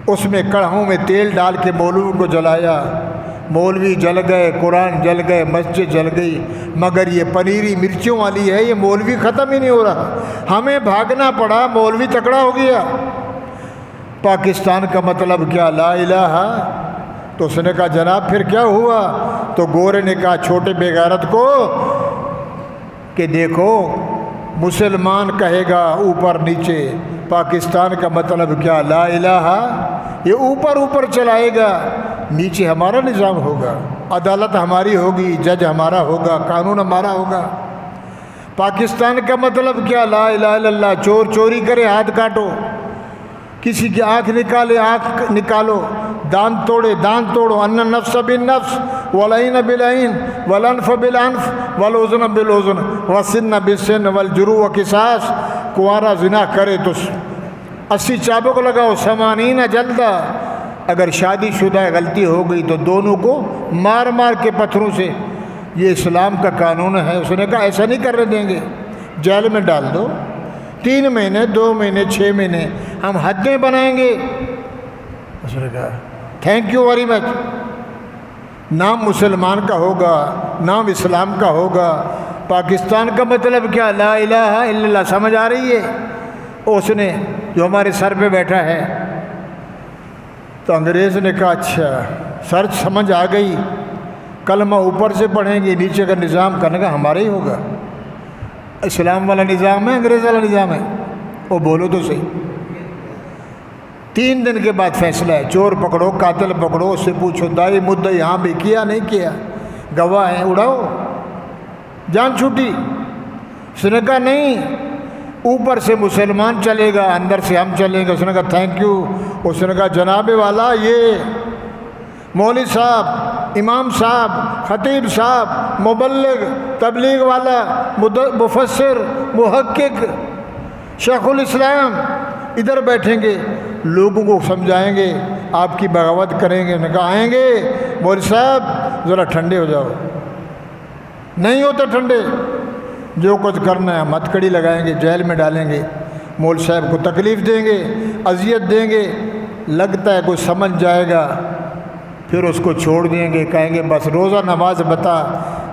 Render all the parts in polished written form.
اس میں کڑھوں میں تیل ڈال کے مولوی کو جلایا، مولوی جل گئے، قرآن جل گئے، مسجد جل گئی، مگر یہ پنیری مرچوں والی ہے، یہ مولوی ختم ہی نہیں ہو رہا، ہمیں بھاگنا پڑا، مولوی تکڑا ہو گیا۔ پاکستان کا مطلب کیا؟ لا الہ۔ تو اس نے کہا جناب پھر کیا ہوا؟ تو گورے نے کہا چھوٹے بے غیرت کو کہ دیکھو مسلمان کہے گا اوپر نیچے، پاکستان کا مطلب کیا؟ لا الہ۔ یہ اوپر اوپر چلائے گا، نیچے ہمارا نظام ہوگا، عدالت ہماری ہوگی، جج ہمارا ہوگا، قانون ہمارا ہوگا۔ پاکستان کا مطلب کیا؟ لا الہ الا اللہ۔ چور چوری کرے ہاتھ کاٹو، کسی کی آنکھ نکالے آنکھ نکالو، دانت توڑے دانت توڑو، ان النفس بالنفس والعین بالعین والانف بالانف والاذن بالاذن والسن بالسن والجروح قصاص۔ کنوارا زنا کرے تو 80 چابک لگاؤ، 80 جلدہ۔ اگر شادی شدہ غلطی ہو گئی تو دونوں کو مار مار کے پتھروں سے۔ یہ اسلام کا قانون ہے۔ اس نے کہا ایسا نہیں کرنے دیں گے، جیل میں ڈال دو، 3 مہینے 2 مہینے 6 مہینے، ہم حدیں بنائیں گے۔ اس نے کہا تھینک یو ویری مچ۔ نام مسلمان کا ہوگا، نام اسلام کا ہوگا۔ پاکستان کا مطلب کیا؟ لا الہ الا اللہ۔ سمجھ آ رہی ہے؟ اس نے جو ہمارے سر پہ بیٹھا ہے، تو انگریز نے کہا اچھا سر سمجھ آ گئی، کلمہ اوپر سے پڑھیں گے، نیچے کا نظام کرنے کا ہمارا ہی ہوگا۔ اسلام والا نظام ہے انگریز والا نظام ہے؟ وہ بولو تو صحیح۔ 3 دن کے بعد فیصلہ ہے، چور پکڑو، قاتل پکڑو، اس سے پوچھو دائی مدعی یہاں بھی کیا نہیں کیا، گواہ ہیں، اڑاؤ، جان چھوٹی۔ اس نے کہا نہیں، اوپر سے مسلمان چلے گا، اندر سے ہم چلیں گے۔ اس نے کہا تھینک یو۔ اس نے کہا جناب والا، یہ مولوی صاحب، امام صاحب، خطیب صاحب، مبلغ، تبلیغ والا، مفسر، محقق، شیخ الاسلام ادھر بیٹھیں گے، لوگوں کو سمجھائیں گے، آپ کی بغاوت کریں گے۔ انہوں نے کہا آئیں گے مولوی صاحب ذرا ٹھنڈے ہو جاؤ۔ نہیں ہوتا ٹھنڈے، جو کچھ کرنا ہے ہم ہتھکڑی لگائیں گے، جیل میں ڈالیں گے، مولوی صاحب کو تکلیف دیں گے، اذیت دیں گے، لگتا ہے کوئی سمجھ جائے گا، پھر اس کو چھوڑ دیں گے، کہیں گے بس روزہ نماز بتا،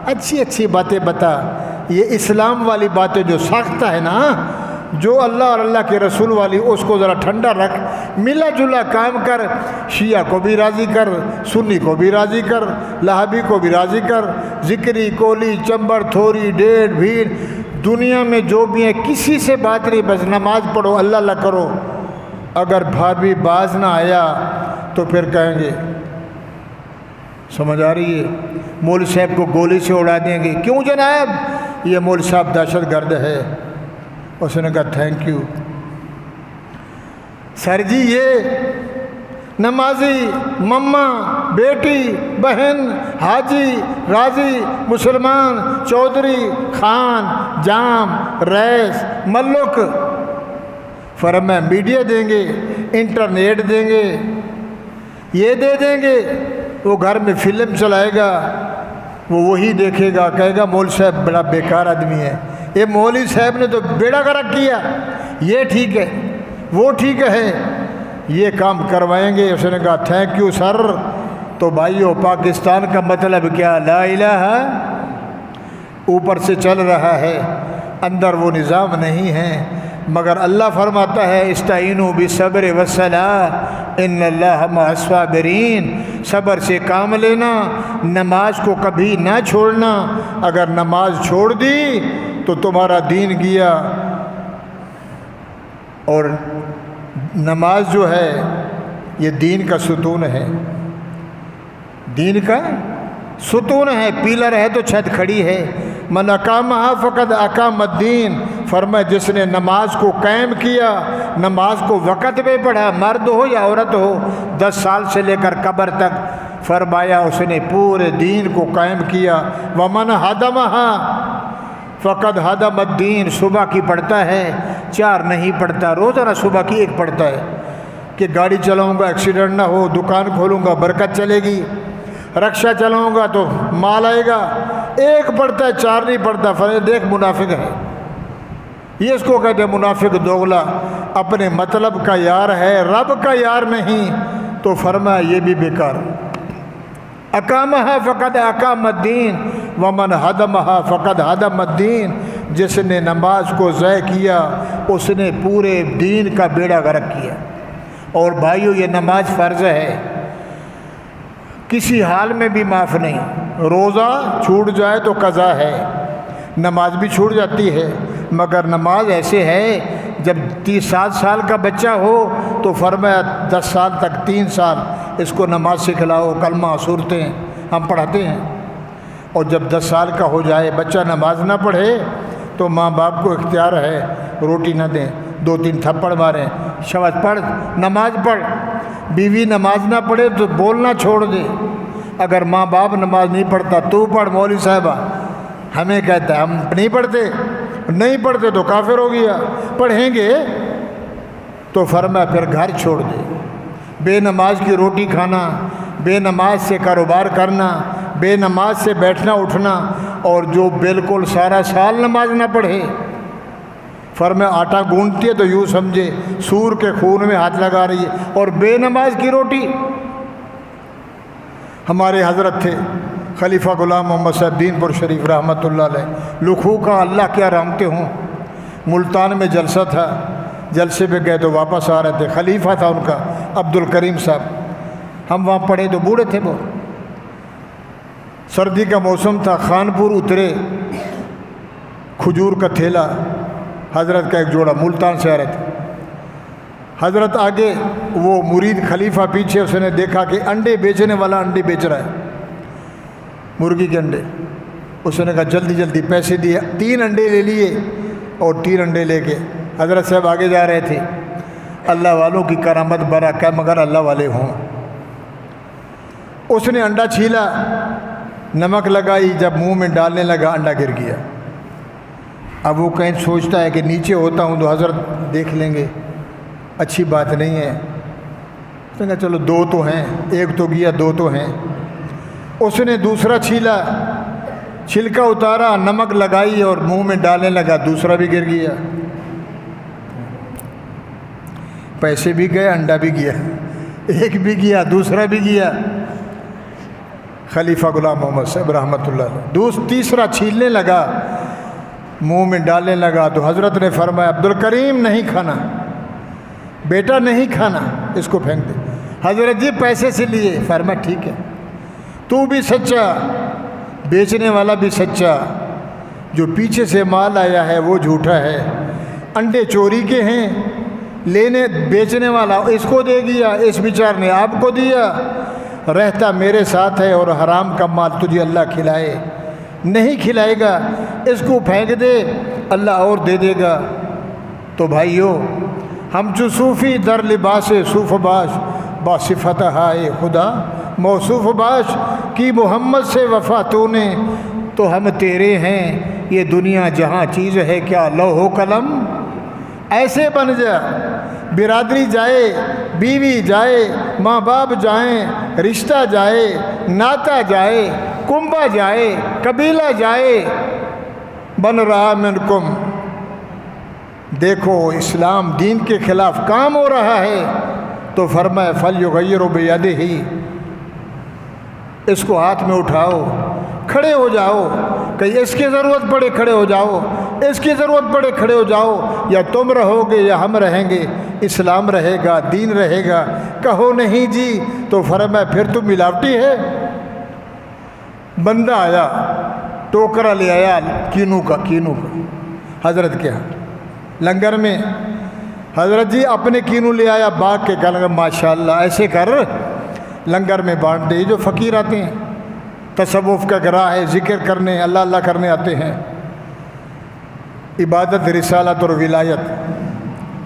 اچھی اچھی باتیں بتا۔ یہ اسلام والی باتیں جو سخت ہے نا، جو اللہ اور اللہ کے رسول والی، اس کو ذرا ٹھنڈا رکھ، ملا جلا کام کر، شیعہ کو بھی راضی کر، سنی کو بھی راضی کر، لہابی کو بھی راضی کر، ذکری، کولی، چمبر، تھوری، ڈیڑھ، بھیڑ، دنیا میں جو بھی ہے کسی سے بات نہیں، بس نماز پڑھو، اللہ اللہ کرو۔ اگر بھابھی باز نہ آیا تو پھر کہیں گے، سمجھ آ رہی ہے، مولوی صاحب کو گولی سے اڑا دیں گے، کیوں جناب؟ یہ مولوی صاحب دہشت گرد ہے۔ اس نے کہا تھینک یو سر جی، یہ نمازی، مما، بیٹی، بہن، حاجی، راضی، مسلمان، چودھری، خان، جام، ریس، ملک، فرمایا میڈیا دیں گے، انٹرنیٹ دیں گے، یہ دے دیں گے، وہ گھر میں فلم چلائے گا، وہ وہی دیکھے گا، کہے گا مولوی صاحب بڑا بیکار آدمی ہے، یہ مولوی صاحب نے تو بیڑا غرق کیا، یہ ٹھیک ہے، وہ ٹھیک ہے، یہ کام کروائیں گے۔ اس نے کہا تھینک یو سر۔ تو بھائیو، پاکستان کا مطلب کیا؟ لا الہ، اوپر سے چل رہا ہے، اندر وہ نظام نہیں ہے، مگر اللہ فرماتا ہے استعینوا بالصبر والصلاۃ ان اللہ مع الصابرین۔ صبر سے کام لینا، نماز کو کبھی نہ چھوڑنا، اگر نماز چھوڑ دی تو تمہارا دین گیا۔ اور نماز جو ہے یہ دین کا ستون ہے، دین کا ستون ہے، پیلر ہے تو چھت کھڑی ہے۔ من اقامہا فقد اقام الدین، فرمایا جس نے نماز کو قائم کیا، نماز کو وقت پہ پڑھا، مرد ہو یا عورت ہو، 10 سال سے لے کر قبر تک، فرمایا اس نے پورے دین کو قائم کیا۔ ومن ہدمہا فقد ہدم الدین، صبح کی پڑھتا ہے، 4 نہیں پڑھتا، روزانہ صبح کی 1 پڑھتا ہے کہ گاڑی چلاؤں گا ایکسیڈنٹ نہ ہو، دکان کھولوں گا برکت چلے گی، رکشہ چلاؤں گا تو مال آئے گا، 1 پڑھتا ہے، 4 نہیں پڑھتا، دیکھ منافق ہے، یہ اس کو کہتے ہیں منافق دوغلا، اپنے مطلب کا یار ہے، رب کا یار نہیں، تو فرمایا یہ بھی بیکار۔ اقامہا فقد اقام الدین ومن ہدمہا فقد ہدم الدین، جس نے نماز کو ضائع کیا اس نے پورے دین کا بیڑا غرق کیا۔ اور بھائیو یہ نماز فرض ہے، کسی حال میں بھی معاف نہیں۔ روزہ چھوٹ جائے تو قضا ہے، نماز بھی چھوٹ جاتی ہے، مگر نماز ایسے ہے جب 7 سال کا بچہ ہو تو فرمایا 10 سال تک 3 سال اس کو نماز سکھلاؤ، کلمہ صورتیں ہم پڑھاتے ہیں۔ اور جب 10 سال کا ہو جائے بچہ نماز نہ پڑھے تو ماں باپ کو اختیار ہے روٹی نہ دیں، 2-3 تھپڑ ماریں، شاباش پڑھ نماز پڑھ۔ بیوی نماز نہ پڑھے تو بولنا چھوڑ دے۔ اگر ماں باپ نماز نہیں پڑھتا تو پڑھ، مولوی صاحبہ ہمیں کہتا ہے ہم نہیں پڑھتے، نہیں پڑھتے تو کافر ہو گیا، پڑھیں گے تو فرمایا پھر گھر چھوڑ دے۔ بے نماز کی روٹی کھانا، بے نماز سے کاروبار کرنا، بے نماز سے بیٹھنا اٹھنا، اور جو بالکل سارا سال نماز نہ پڑھے، فرمایا آٹا گونڈتی ہے تو یوں سمجھے سور کے خون میں ہاتھ لگا رہی ہے، اور بے نماز کی روٹی۔ ہمارے حضرت تھے خلیفہ غلام محمد صاحب دین پور شریف رحمۃ اللہ علیہ، لکھو کا اللہ کیا رحمتے ہوں، ملتان میں جلسہ تھا، جلسے پہ گئے تو واپس آ رہے تھے، خلیفہ تھا ان کا عبد الکریم صاحب، ہم وہاں پڑھے تو بوڑھے تھے وہ، سردی کا موسم تھا، خانپور اترے، کھجور کا تھیلا، حضرت کا ایک جوڑا ملتان سے آ رہے تھے، حضرت آگے، وہ مرید خلیفہ پیچھے، اس نے دیکھا کہ انڈے بیچنے والا انڈے بیچ رہا ہے، مرغی کے انڈے، اس نے کہا جلدی جلدی پیسے دیے، 3 انڈے لے لیے اور 3 انڈے لے کے حضرت صاحب آگے جا رہے تھے۔ اللہ والوں کی کرامت برا ہے مگر اللہ والے ہوں۔ اس نے انڈا چھیلا، نمک لگائی، جب منہ میں ڈالنے لگا انڈا گر گیا۔ اب وہ کہیں سوچتا ہے کہ نیچے ہوتا ہوں تو حضرت دیکھ لیں گے، اچھی بات نہیں ہے، اس نے کہا چلو 2 تو ہیں، 1 تو گیا 2 تو ہیں۔ اس نے دوسرا چھیلا، چھلکا اتارا، نمک لگائی اور منہ میں ڈالنے لگا، دوسرا بھی گر گیا، پیسے بھی گئے، انڈا بھی گیا، 1 بھی گیا، دوسرا بھی گیا۔ خلیفہ غلام محمد صاحب رحمۃ اللہ علیہ تیسرا چھیلنے لگا، منہ میں ڈالنے لگا تو حضرت نے فرمایا عبد الکریم نہیں کھانا بیٹا، نہیں کھانا، اس کو پھینک دے۔ حضرت جی پیسے سے لیے، فرمایا ٹھیک ہے، تو بھی سچا، بیچنے والا بھی سچا، جو پیچھے سے مال آیا ہے وہ جھوٹا ہے، انڈے چوری کے ہیں، لینے بیچنے والا اس کو دے دیا، اس بیچار نے آپ کو دیا، رہتا میرے ساتھ ہے، اور حرام کا مال تجھے اللہ کھلائے نہیں کھلائے گا، اس کو پھینک دے اللہ اور دے دے گا۔ تو بھائیو ہم جو صوفی در لباس صوف باش با صفت ہائے خدا موصوف باش کی محمد سے وفا تو نے، تو ہم تیرے ہیں، یہ دنیا جہاں چیز ہے کیا لوح و قلم، ایسے بن جا، برادری جائے، بیوی جائے، ماں باپ جائیں، رشتہ جائے، ناتا جائے، کنبہ جائے، قبیلہ جائے، بن رہا منکم، دیکھو اسلام دین کے خلاف کام ہو رہا ہے، تو فرمایا فلیغیروا بیدہ، اس کو ہاتھ میں اٹھاؤ، کھڑے ہو جاؤ، کہیں اس کی ضرورت پڑے کھڑے ہو جاؤ، اس کی ضرورت پڑے کھڑے ہو جاؤ، یا تم رہو گے یا ہم رہیں گے، اسلام رہے گا، دین رہے گا۔ کہو نہیں جی تو فرمایا پھر تو ملاوٹی ہے۔ بندہ آیا، ٹوکرا لے آیا کینو کا، حضرت کے ہاں لنگر میں، حضرت جی اپنے کینو لے آیا باغ کے، کہنے لگا ماشاءاللہ ایسے کر، لنگر میں بانٹ دے۔ جو فقیر آتے ہیں، تصوف کا گراہ ہے، ذکر کرنے، اللہ اللہ کرنے آتے ہیں، عبادت، رسالت اور ولایت،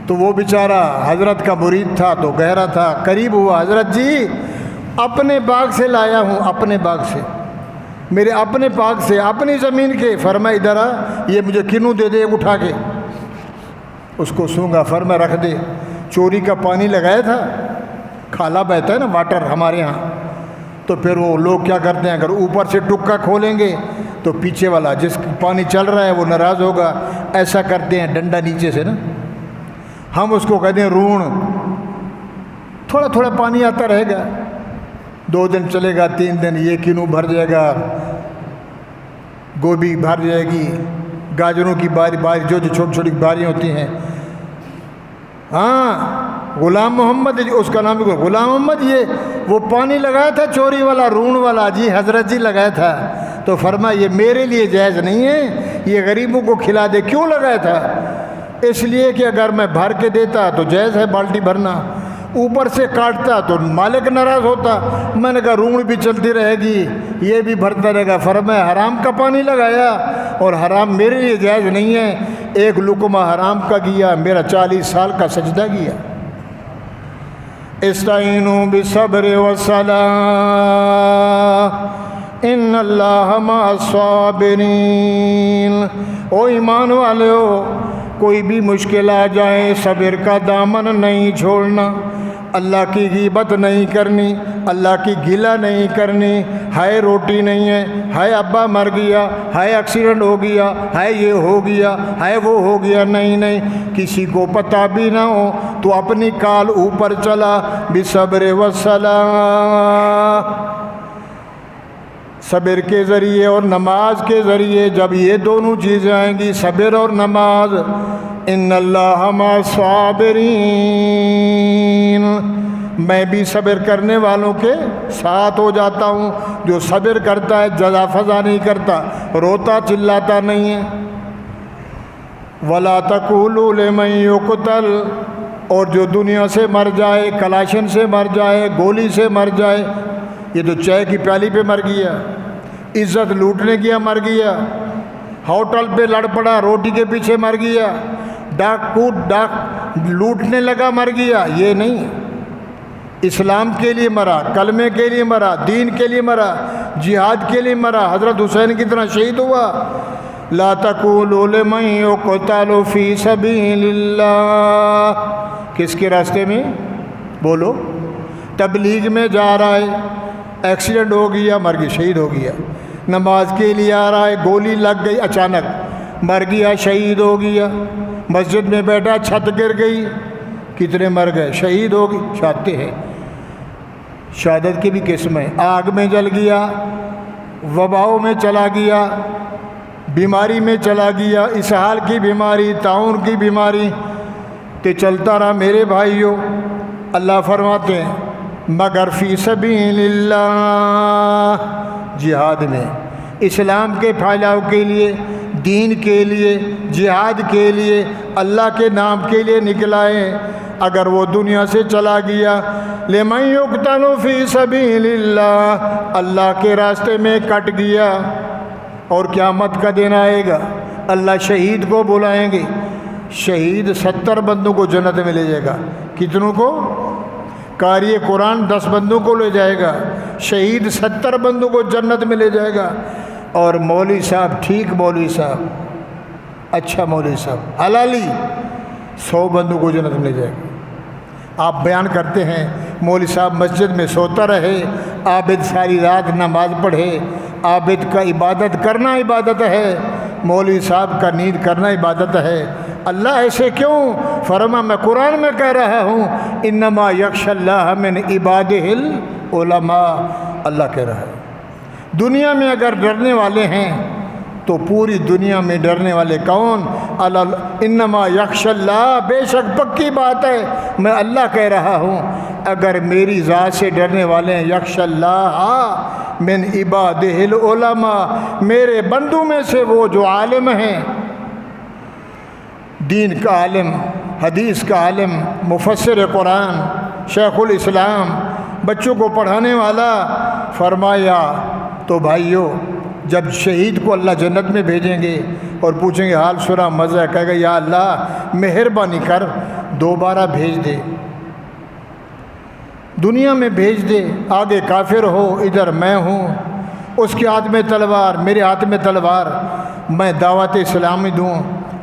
تو وہ بیچارہ حضرت کا مرید تھا تو گہرا تھا، قریب ہوا، حضرت جی اپنے باغ سے لایا ہوں، اپنے باغ سے، میرے اپنے باغ سے، اپنی زمین کے۔ فرمایا ادھر آ، یہ مجھے کینو دے دے اٹھا کے، اس کو سونگا، فرمایا رکھ دے۔ چوری کا پانی لگایا تھا، کھالا بہتا ہے نا واٹر ہمارے ہاں، تو پھر وہ لوگ کیا کرتے ہیں، اگر اوپر سے ٹکا کھولیں گے تو پیچھے والا جس پانی چل رہا ہے وہ ناراض ہوگا، ایسا کرتے ہیں ڈنڈا نیچے سے نا، ہم اس کو کہتے ہیں رون، تھوڑا تھوڑا پانی آتا رہے گا، 2 دن چلے گا، 3 دن، یہ کینو بھر جائے گا، گوبھی بھر جائے گی، گاجروں کی باری جو چھوٹی چھوٹی باریاں ہوتی ہیں۔ ہاں غلام محمد، اس کا نام بھی غلام محمد، یہ وہ پانی لگایا تھا چوری والا، رون والا، جی حضرت جی لگایا تھا، تو فرمایا یہ میرے لیے جائز نہیں ہے، یہ غریبوں کو کھلا دے۔ کیوں لگایا تھا؟ اس لیے کہ اگر میں بھر کے دیتا تو جائز ہے بالٹی بھرنا، اوپر سے کاٹتا تو مالک ناراض ہوتا، میں نے کہا رون بھی چلتی رہے گی، یہ بھی بھرتا رہے گا۔ فرمایا حرام کا پانی لگایا اور حرام میرے لیے جائز نہیں ہے، ایک لقمہ حرام کا گیا، میرا 40 سال کا سجدہ گیا۔ استعینوا بالصبر والصلاۃ ان اللہ مع الصابرین۔ او ایمان والو، کوئی بھی مشکل آ جائے صبر کا دامن نہیں چھوڑنا، اللہ کی غیبت نہیں کرنی، اللہ کی گلہ نہیں کرنی، ہائے روٹی نہیں ہے، ہائے ابا مر گیا، ہائے ایکسیڈنٹ ہو گیا، ہائے یہ ہو گیا، ہائے وہ ہو گیا، نہیں، کسی کو پتہ بھی نہ ہو تو اپنی کال اوپر چلا، بصبر والصلاۃ، صبر کے ذریعے اور نماز کے ذریعے۔ جب یہ دونوں چیزیں آئیں گی، صبر اور نماز، ان اللہ مع الصابرین، میں بھی صبر کرنے والوں کے ساتھ ہو جاتا ہوں۔ جو صبر کرتا ہے جزا فضا نہیں کرتا، روتا چلاتا نہیں ہے۔ وَلَا تَقُولُوا لِمَن يُقْتَلْ، اور جو دنیا سے مر جائے، کلاشن سے مر جائے، گولی سے مر جائے، یہ تو چائے کی پیالی پہ مر گیا، عزت لوٹنے گیا مر گیا، ہوٹل پہ لڑ پڑا، روٹی کے پیچھے مر گیا، ڈاک لوٹنے لگا مر گیا، یہ نہیں، اسلام کے لیے مرا، کلمے کے لیے مرا، دین کے لیے مرا، جہاد کے لیے مرا، حضرت حسین کی طرح شہید ہوا۔ لا تقولوا لمن يقتل فی سبیل اللہ، کس کے راستے میں؟ بولو، تبلیغ میں جا رہا ہے، ایکسیڈنٹ ہو گیا، مر گیا، شہید ہو گیا۔ نماز کے لیے آ رہا ہے، گولی لگ گئی اچانک، مر گیا، شہید ہو گیا۔ مسجد میں بیٹھا، چھت گر گئی، کتنے مر گئے، شہید ہو گئی، شہادتیں ہیں، شہادت کی بھی قسم ہے۔ آگ میں جل گیا، وباؤں میں چلا گیا، بیماری میں چلا گیا، اسہال کی بیماری، طاعون کی بیماری، تے چلتا رہا۔ میرے بھائیوں، اللہ فرماتے ہیں مگر فی سبیل اللہ، جہاد میں، اسلام کے پھیلاؤ کے لیے، دین کے لیے، جہاد کے لیے، اللہ کے نام کے لیے نکلا ہے۔ اگر وہ دنیا سے چلا گیا، لمن یقتل فی سبیل اللہ، اللہ کے راستے میں کٹ گیا، اور قیامت کا دن آئے گا، اللہ شہید کو بلائیں گے، شہید 70 بندوں کو جنت میں لے جائے گا۔ کتنوں کو؟ قاری قرآن 10 بندوں کو لے جائے گا، شہید 70 بندوں کو جنت میں لے جائے گا۔ اور مولوی صاحب، ٹھیک مولوی صاحب، اچھا مولوی صاحب، حلالی 100 بندوں کو جنت میں لے جائے گا۔ آپ بیان کرتے ہیں مولوی صاحب مسجد میں سوتا رہے، عابد ساری رات نماز پڑھے، عابد کا عبادت کرنا عبادت ہے، مولوی صاحب کا نیند کرنا عبادت ہے۔ اللہ ایسے کیوں؟ فرما میں قرآن میں کہہ رہا ہوں انما یخشی اللہ من عبادہ العلماء، اللہ کہہ رہا ہے دنیا میں اگر ڈرنے والے ہیں تو پوری دنیا میں ڈرنے والے کون؟ انما یخشی اللہ، بے شک پکی بات ہے، میں اللہ کہہ رہا ہوں اگر میری ذات سے ڈرنے والے ہیں، یخشی اللہ من عبادہ العلماء، میرے بندوں میں سے وہ جو عالم ہیں، دین کا عالم، حدیث کا عالم، مفسر قرآن، شیخ الاسلام، بچوں کو پڑھانے والا۔ فرمایا تو بھائیو، جب شہید کو اللہ جنت میں بھیجیں گے اور پوچھیں گے حال سنا، مزہ ہے، کہے گا یا اللہ مہربانی کر دوبارہ بھیج دے، دنیا میں بھیج دے، آگے کافر ہو، ادھر میں ہوں، اس کے ہاتھ میں تلوار، میرے ہاتھ میں تلوار، میں دعوت اسلامی دوں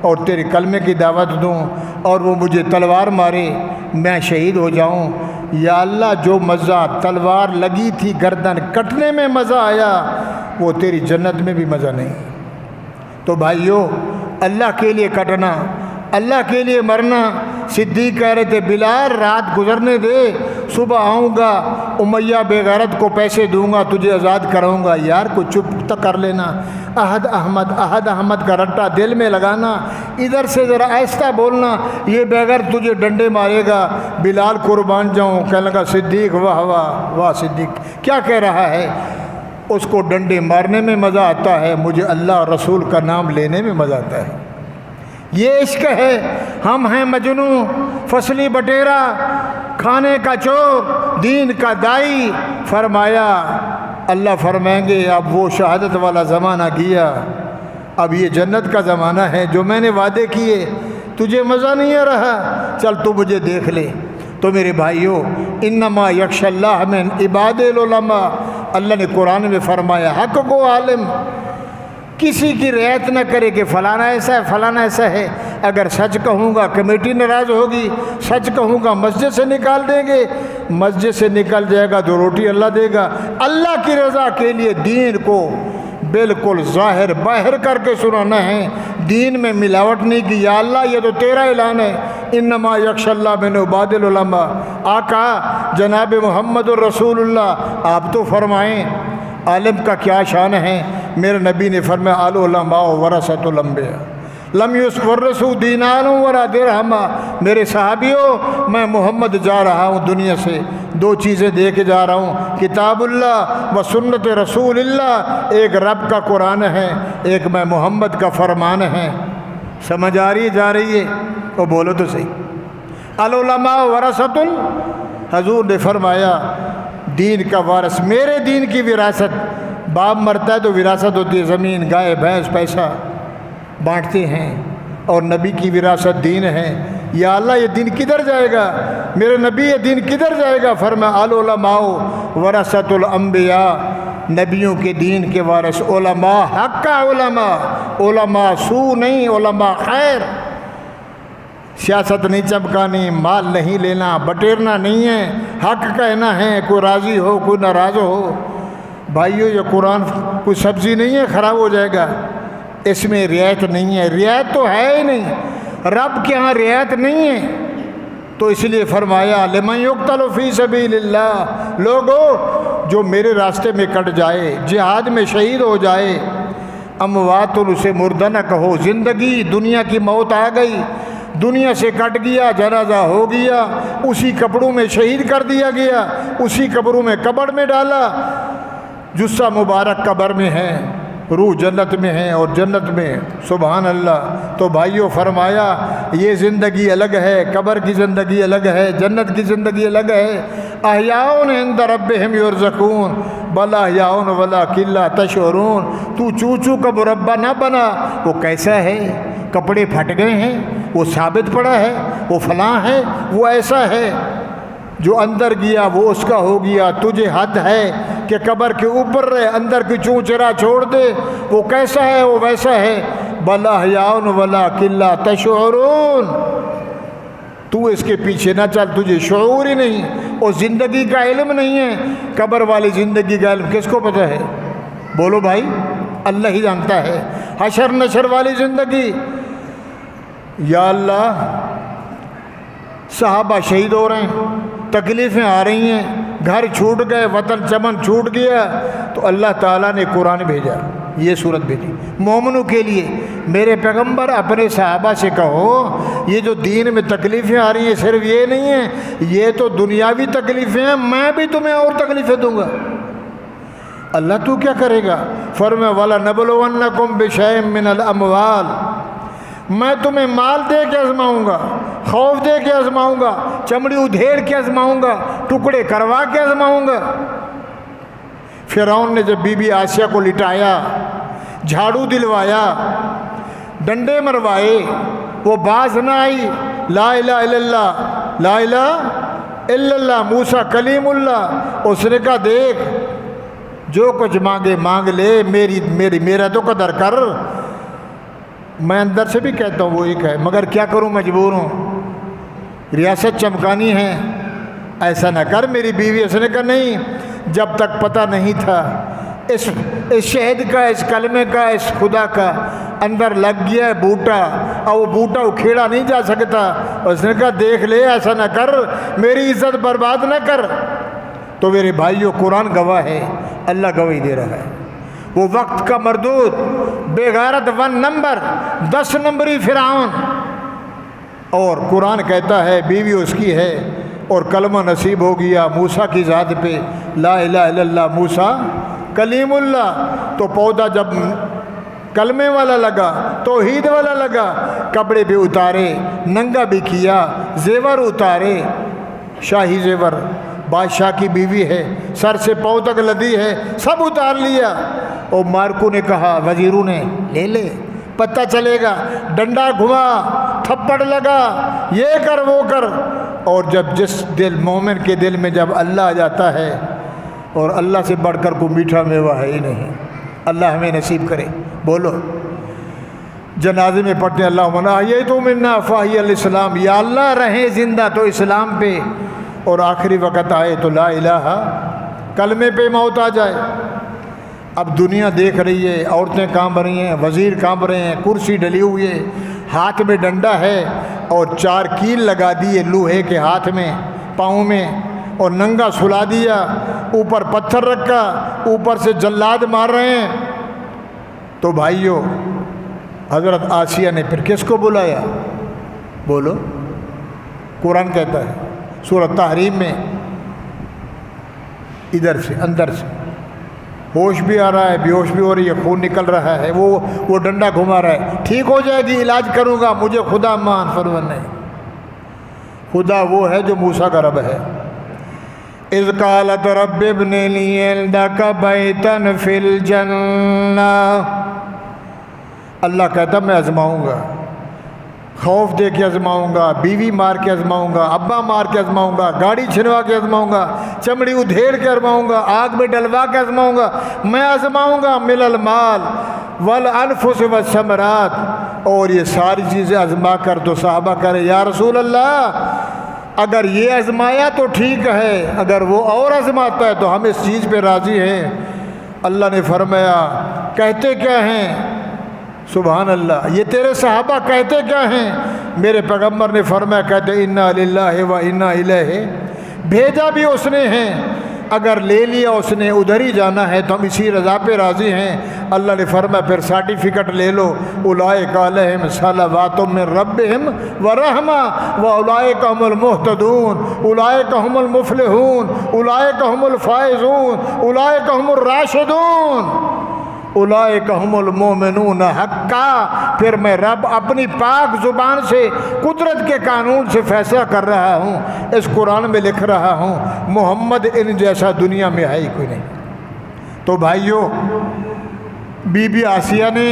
اور تیرے کلمے کی دعوت دوں، اور وہ مجھے تلوار مارے، میں شہید ہو جاؤں، یا اللہ جو مزہ تلوار لگی تھی گردن کٹنے میں مزہ آیا وہ تیری جنت میں بھی مزہ نہیں۔ تو بھائیو، اللہ کے لیے کٹنا، اللہ کے لیے مرنا۔ صدیق کہہ رہے تھے بلال رات گزرنے دے، صبح آؤں گا امیہ بے غیرت کو پیسے دوں گا، تجھے آزاد کراؤں گا۔ یار کو چپ تک کر لینا، احد احمد کا رٹا دل میں لگانا، ادھر سے ذرا آہستہ بولنا، یہ بے غیرت تجھے ڈنڈے مارے گا۔ بلال قربان جاؤں، کہنے لگا صدیق واہ واہ واہ، صدیق کیا کہہ رہا ہے؟ اس کو ڈنڈے مارنے میں مزہ آتا ہے، مجھے اللہ اور رسول کا نام لینے میں مزہ آتا ہے۔ یہ عشق ہے۔ ہم ہیں مجنوں، فصلی بٹیرا، کھانے کا چور، دین کا دائی۔ فرمایا اللہ فرمائیں گے اب وہ شہادت والا زمانہ گیا، اب یہ جنت کا زمانہ ہے جو میں نے وعدے کیے۔ تجھے مزہ نہیں آ رہا؟ چل تو مجھے دیکھ لے۔ تو میرے بھائیوں، انما یخشی اللہ من عباد العلماء، اللہ نے قرآن میں فرمایا حق کو عالم کسی کی رعایت نہ کرے کہ فلانا ایسا ہے فلانا ایسا ہے۔ اگر سچ کہوں گا کمیٹی ناراض ہوگی، سچ کہوں گا مسجد سے نکال دیں گے، مسجد سے نکل جائے گا تو روٹی اللہ دے گا۔ اللہ کی رضا کے لیے دین کو بالکل ظاہر باہر کر کے سنانا ہے، دین میں ملاوٹ نہیں کی۔ یا اللہ یہ تو تیرا اعلان ہے، انما یخشی اللہ من عباد العلماء۔ آقا جناب محمد الرسول اللہ آپ تو فرمائیں عالم کا کیا شان ہے؟ میرے نبی نے فرمایا العلماء ورثۃ الانبیاء لم یورثوا دینارا ولا درہما۔ میرے صحابیوں، میں محمد جا رہا ہوں دنیا سے، دو چیزیں دے کے جا رہا ہوں، کتاب اللہ و سنت رسول اللہ۔ ایک رب کا قرآن ہے، ایک میں محمد کا فرمان ہے۔ سمجھ آ رہی جا رہی ہے؟ وہ بولو تو صحیح۔ العلماء ورثۃ، حضور نے فرمایا دین کا وارث، میرے دین کی وراثت۔ باپ مرتا ہے تو وراثت ہوتی ہے، زمین، گائے، بھینس، پیسہ بانٹتے ہیں، اور نبی کی وراثت دین ہے۔ یا اللہ یہ دین کدھر جائے گا؟ میرے نبی یہ دین کدھر جائے گا؟ فرمایا العلماء ورثۃ الانبیاء، نبیوں کے دین کے وارث علماء، حق کا علماء، علماء سو نہیں، علماء خیر۔ سیاست نہیں چمکانی، مال نہیں لینا، بٹیرنا نہیں ہے، حق کہنا ہے، کوئی راضی ہو کوئی ناراض ہو۔ بھائیو یہ قرآن کوئی سبزی نہیں ہے خراب ہو جائے گا، اس میں رعایت نہیں ہے، رعایت تو ہے ہی نہیں، رب کے ہاں رعایت نہیں ہے۔ تو اس لیے فرمایا لمن یقتل فی سبیل اللہ، لوگوں جو میرے راستے میں کٹ جائے، جہاد میں شہید ہو جائے، اموات اسے مردہ نہ کہو، زندگی دنیا کی موت آ گئی، دنیا سے کٹ گیا، جنازہ ہو گیا، اسی کپڑوں میں شہید کر دیا گیا، اسی قبروں میں قبر میں ڈالا، جثہ مبارک قبر میں ہے، روح جنت میں ہے، اور جنت میں سبحان اللہ۔ تو بھائیوں فرمایا یہ زندگی الگ ہے، قبر کی زندگی الگ ہے، جنت کی زندگی الگ ہے۔ احیاء عند ربہم یرزقون بل احیاء ولکن لا تشعرون۔ تو چوچو کا مربع نہ بنا، وہ کیسا ہے؟ کپڑے پھٹ گئے ہیں، وہ ثابت پڑا ہے، وہ فلاں ہے، وہ ایسا ہے، جو اندر گیا وہ اس کا ہو گیا۔ تجھے حد ہے کہ قبر کے اوپر رہے، اندر کی چونچرا چھوڑ دے، وہ کیسا ہے وہ ویسا ہے۔ بل احیاء ولکن لا تشعرون، تو اس کے پیچھے نہ چل، تجھے شعور ہی نہیں، اور زندگی کا علم نہیں ہے۔ قبر والی زندگی کا علم کس کو پتہ ہے؟ بولو بھائی، اللہ ہی جانتا ہے۔ حشر نشر والی زندگی، یا اللہ صحابہ شہید ہو رہے ہیں، تکلیفیں آ رہی ہیں، گھر چھوٹ گئے، وطن چمن چھوٹ گیا، تو اللہ تعالیٰ نے قرآن بھیجا، یہ صورت بھیجی مومنوں کے لیے۔ میرے پیغمبر اپنے صحابہ سے کہو یہ جو دین میں تکلیفیں آ رہی ہیں صرف یہ نہیں ہیں، یہ تو دنیاوی تکلیفیں ہیں، میں بھی تمہیں اور تکلیفیں دوں گا۔ اللہ تو کیا کرے گا؟ فرمایا وَلَنَبْلُوَنَّكُمْ بِشَيْءٍ مِّنَ الْأَمْوَالِ، میں تمہیں مال دے کے آزماؤں گا، خوف دے کے آزماؤں گا، چمڑی ادھیڑ کے آزماؤں گا، ٹکڑے کروا کے آزماؤں گا۔ فرعون نے جب بی بی آسیہ کو لٹایا، جھاڑو دلوایا، ڈنڈے مروائے، وہ باز نہ آئی، لا الہ الا اللہ لا الہ الا اللہ موسیٰ کلیم اللہ۔ اس نے کہا دیکھ جو کچھ مانگے مانگ لے، میرا تو قدر کر۔ میں اندر سے بھی کہتا ہوں وہ ایک ہے، مگر کیا کروں، مجبور ہوں، ریاست چمکانی ہے، ایسا نہ کر میری بیوی. اس نے کہا نہیں، جب تک پتہ نہیں تھا اس شہد کا، اس کلمے کا، اس خدا کا اندر لگ گیا ہے بوٹا، اور وہ بوٹا اکھیڑا نہیں جا سکتا. اس نے کہا دیکھ لے، ایسا نہ کر، میری عزت برباد نہ کر. تو میرے بھائیوں، قرآن گواہ ہے، اللہ گواہی دے رہا ہے. وہ وقت کا مردود، بے غیرت 1 نمبر، 10 نمبری فرعون، اور قرآن کہتا ہے بیوی اس کی ہے اور کلمہ نصیب ہو گیا موسیٰ کی ذات پہ، لا الہ الا اللہ موسیٰ کلیم اللہ. تو پودا جب کلمے والا لگا، توحید والا لگا، کپڑے بھی اتارے، ننگا بھی کیا، زیور اتارے، شاہی زیور، بادشاہ کی بیوی ہے، سر سے پاؤں تک لدی ہے، سب اتار لیا. اور مارکو نے کہا، وزیروں نے، لے لے پتہ چلے گا. ڈنڈا گھما، تھپڑ لگا، یہ کر وہ کر. اور جب جس دل مومن کے دل میں جب اللہ آ جاتا ہے، اور اللہ سے بڑھ کر کوئی میٹھا میوہ ہے ہی نہیں. اللہ ہمیں نصیب کرے. بولو جنازے میں پڑھتے ہیں اللہم احییتم منا فاحی الاسلام، یا اللہ رہیں زندہ تو اسلام پہ، اور آخری وقت آئے تو لا الہ کلمے پہ موت آ جائے. اب دنیا دیکھ رہی ہے، عورتیں کانپ رہی ہیں، وزیر کانپ رہے ہیں، کرسی ڈلی ہوئی ہے، ہاتھ میں ڈنڈا ہے، اور 4 کیل لگا دیے لوہے کے ہاتھ میں، پاؤں میں، اور ننگا سلا دیا، اوپر پتھر رکھا، اوپر سے جلاد مار رہے ہیں. تو بھائیوں، حضرت آسیہ نے پھر کس کو بلایا؟ بولو. قرآن کہتا ہے سورۃ تحریم میں، ادھر سے اندر سے ہوش بھی آ رہا ہے، بے ہوش بھی ہو رہی ہے، خون نکل رہا ہے، وہ ڈنڈا گھما رہا ہے، ٹھیک ہو جائے گی، علاج کروں گا، مجھے خدا مان. فرمان نہیں، خدا وہ ہے جو موسیٰ کا رب ہے. اذ قالت رب ابن لی عندک بیتا فی الجنہ. اللہ کہتا میں آزماؤں گا، خوف دے کے آزماؤں گا، بیوی مار کے آزماؤں گا، ابا مار کے آزماؤں گا، گاڑی چھنوا کے آزماؤں گا، چمڑی ادھیڑ کے آزماؤں گا، آگ میں ڈلوا کے آزماؤں گا. میں آزماؤں گا من المال والانفس والثمرات. اور یہ ساری چیزیں آزما کر تو صحابہ کرے یا رسول اللہ اگر یہ آزمایا تو ٹھیک ہے، اگر وہ اور آزماتا ہے تو ہم اس چیز پہ راضی ہیں. اللہ نے فرمایا کہتے کیا ہیں؟ سبحان اللہ، یہ تیرے صحابہ کہتے کیا ہیں؟ میرے پیغمبر نے فرمایا کہتے انا للہ و انا الیہ. بھیجا بھی اس نے ہے، اگر لے لیا اس نے ادھر ہی جانا ہے تو ہم اسی رضا پہ راضی ہیں. اللہ نے فرمایا پھر سرٹیفکیٹ لے لو، اولئک علیہم صلوات من ربہم ورحمہ واولئک هم المہتدون، اولئک هم المفلحون، اولئک هم الفائزون، اولئک هم الراشدون، اولئک هم المؤمنون حقا. پھر میں رب اپنی پاک زبان سے قدرت کے قانون سے فیصلہ کر رہا ہوں، اس قرآن میں لکھ رہا ہوں، محمد ان جیسا دنیا میں ہے ہی کوئی نہیں. تو بھائیوں، بی بی آسیہ نے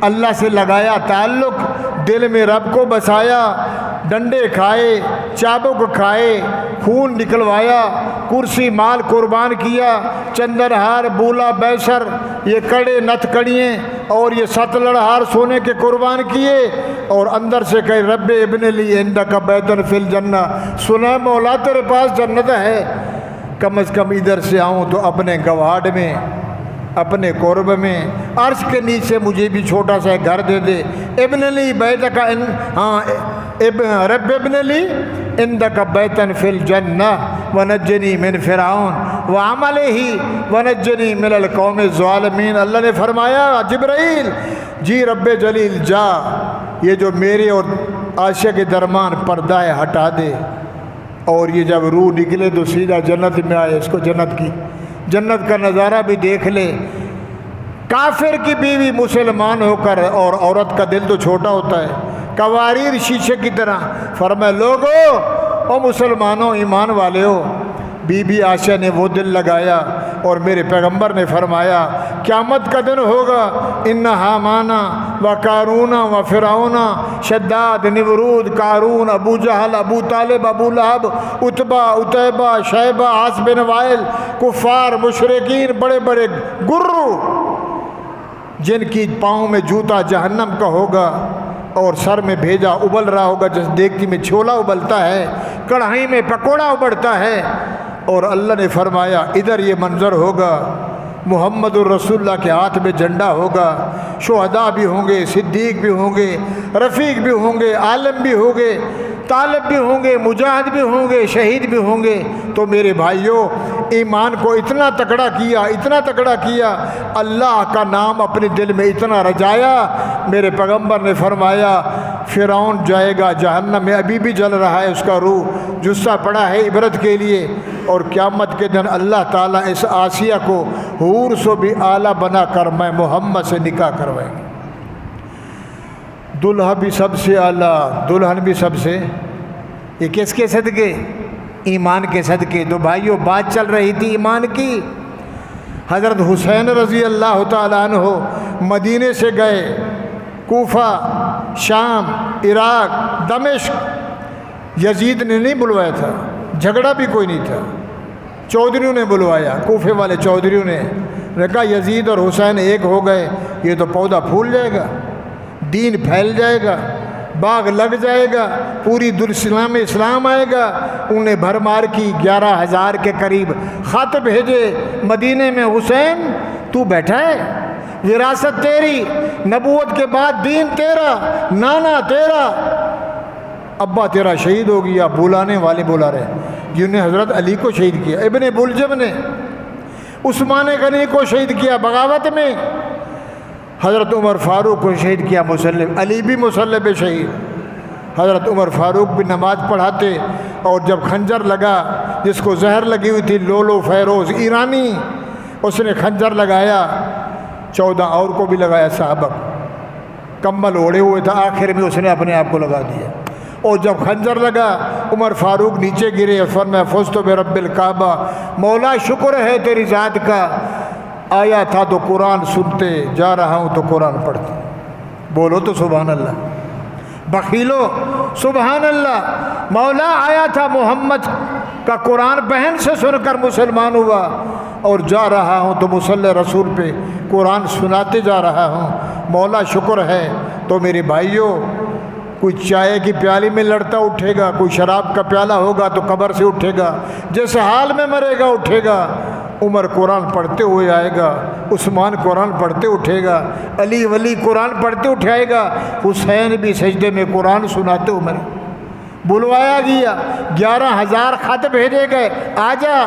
اللہ سے لگایا تعلق، دل میں رب کو بسایا، ڈنڈے کھائے، چابک کھائے، خون نکلوایا، کرسی مال قربان کیا، چندرہار، بولا بیسر، یہ کڑے نتھ کڑیے اور یہ 7 لڑہار سونے کے قربان کیے، اور اندر سے کہے رب ابن لی عندک بیتن فی الجنہ. سنا مولا تیرے پاس جنت ہے، کم از کم ادھر سے آؤں تو اپنے گواڈ میں، اپنے قرب میں، عرش کے نیچے مجھے بھی چھوٹا سا گھر دے دے. ابن لی بیتک، ہاں رب ابن لی عندک بیتن فی الجنہ ونجنی من فرعون وعملہ ونجنی من القوم الظالمین. اللہ نے فرمایا جبرائیل جی رب جلیل جا، یہ جو میرے اور عائشہ کے درمیان پردہ ہے ہٹا دے، اور یہ جب روح نکلے تو سیدھا جنت میں آئے، اس کو جنت کا نظارہ بھی دیکھ لے. کافر کی بیوی مسلمان ہو کر، اور عورت کا دل تو چھوٹا ہوتا ہے، قواریر شیشے کی طرح. فرمایا لوگو او مسلمانوں، ایمان والے ہو، بی بی عائشہ نے وہ دل لگایا، اور میرے پیغمبر نے فرمایا قیامت کا دن ہوگا، ان حامان و قارون و فرعون شداد نمرود قارون ابو جہل ابو طالب ابو لہب عتبہ عتیبہ شیبہ عاص بن وائل، کفار مشرکین، بڑے بڑے گرو جن کی پاؤں میں جوتا جہنم کا ہوگا اور سر میں بھیجا ابل رہا ہوگا جس دیگچی میں چھولا ابلتا ہے، کڑھائی میں پکوڑا ابلتا ہے، اور اللہ نے فرمایا ادھر یہ منظر ہوگا، محمد الرسول اللہ کے ہاتھ میں جھنڈا ہوگا، شہداء بھی ہوں گے، صدیق بھی ہوں گے، رفیق بھی ہوں گے، عالم بھی ہوں گے، طالب بھی ہوں گے، مجاہد بھی ہوں گے، شہید بھی ہوں گے۔ تو میرے بھائیوں، ایمان کو اتنا تکڑا کیا، اتنا تکڑا کیا، اللہ کا نام اپنے دل میں اتنا رجایا، میرے پیغمبر نے فرمایا فرعون جائے گا جہنم میں، ابھی بھی جل رہا ہے اس کا روح، جثہ پڑا ہے عبرت کے لیے، اور قیامت کے دن اللہ تعالیٰ اس آسیہ کو حور سے بھی اعلیٰ بنا کر میں محمد سے نکاح کروائیں گے، دلہا بھی سب سے اعلیٰ، دلہن بھی سب سے۔ یہ کس کے صدقے؟ ایمان کے صدقے۔ تو بھائیوں، بات چل رہی تھی ایمان کی۔ حضرت حسین رضی اللہ تعالیٰ عنہ مدینے سے گئے کوفہ، شام، عراق، دمشق۔ یزید نے نہیں بلوایا تھا، جھگڑا بھی کوئی نہیں تھا، چودھریوں نے بلوایا، کوفے والے چودھریوں نے کہا یزید اور حسین ایک ہو گئے، یہ تو پودا پھول جائے گا، دین پھیل جائے گا، باغ لگ جائے گا، پوری دنیا میں اسلام آئے گا۔ انہیں بھرمار کی 11,000 کے قریب خط بھیجے مدینے میں، حسین تو بیٹھا ہے، وراثت تیری، نبوت کے بعد دین تیرا، نانا تیرا، ابا تیرا شہید ہو گیا۔ بلانے والے بلا رہے جنہوں نے حضرت علی کو شہید کیا، ابن بلجم نے، عثمان غنی کو شہید کیا بغاوت میں، حضرت عمر فاروق کو شہید کیا مسلح، علی بھی مسلح پہ شہید۔ حضرت عمر فاروق بھی نماز پڑھاتے، اور جب خنجر لگا، جس کو زہر لگی ہوئی تھی، لولو فیروز ایرانی، اس نے خنجر لگایا، 14 اور کو بھی لگایا، صحابہ کمبل اوڑے ہوئے تھا، آخر میں اس نے اپنے آپ کو لگا دیا۔ اور جب خنجر لگا، عمر فاروق نیچے گرے، فرمایا فزت برب الکعبہ، مولا شکر ہے تیری ذات کا، آیا تھا تو قرآن سنتے، جا رہا ہوں تو قرآن پڑھتے۔ بولو تو سبحان اللہ، بخیلو سبحان اللہ۔ مولا آیا تھا محمد کا قرآن بہن سے سن کر مسلمان ہوا، اور جا رہا ہوں تو مصلی رسول پہ قرآن سناتے جا رہا ہوں، مولا شکر ہے۔ تو میرے بھائیوں، کوئی چائے کی پیالی میں لڑتا اٹھے گا، کوئی شراب کا پیالہ ہوگا تو قبر سے اٹھے گا، جس حال میں مرے گا اٹھے گا۔ عمر قرآن پڑھتے ہوئے آئے گا، عثمان قرآن پڑھتے اٹھے گا، علی ولی قرآن پڑھتے اٹھائے گا، حسین بھی سجدے میں قرآن سناتے ہوئے مرے۔ بلوایا گیا، 11,000 خط بھیجے گئے، آجا،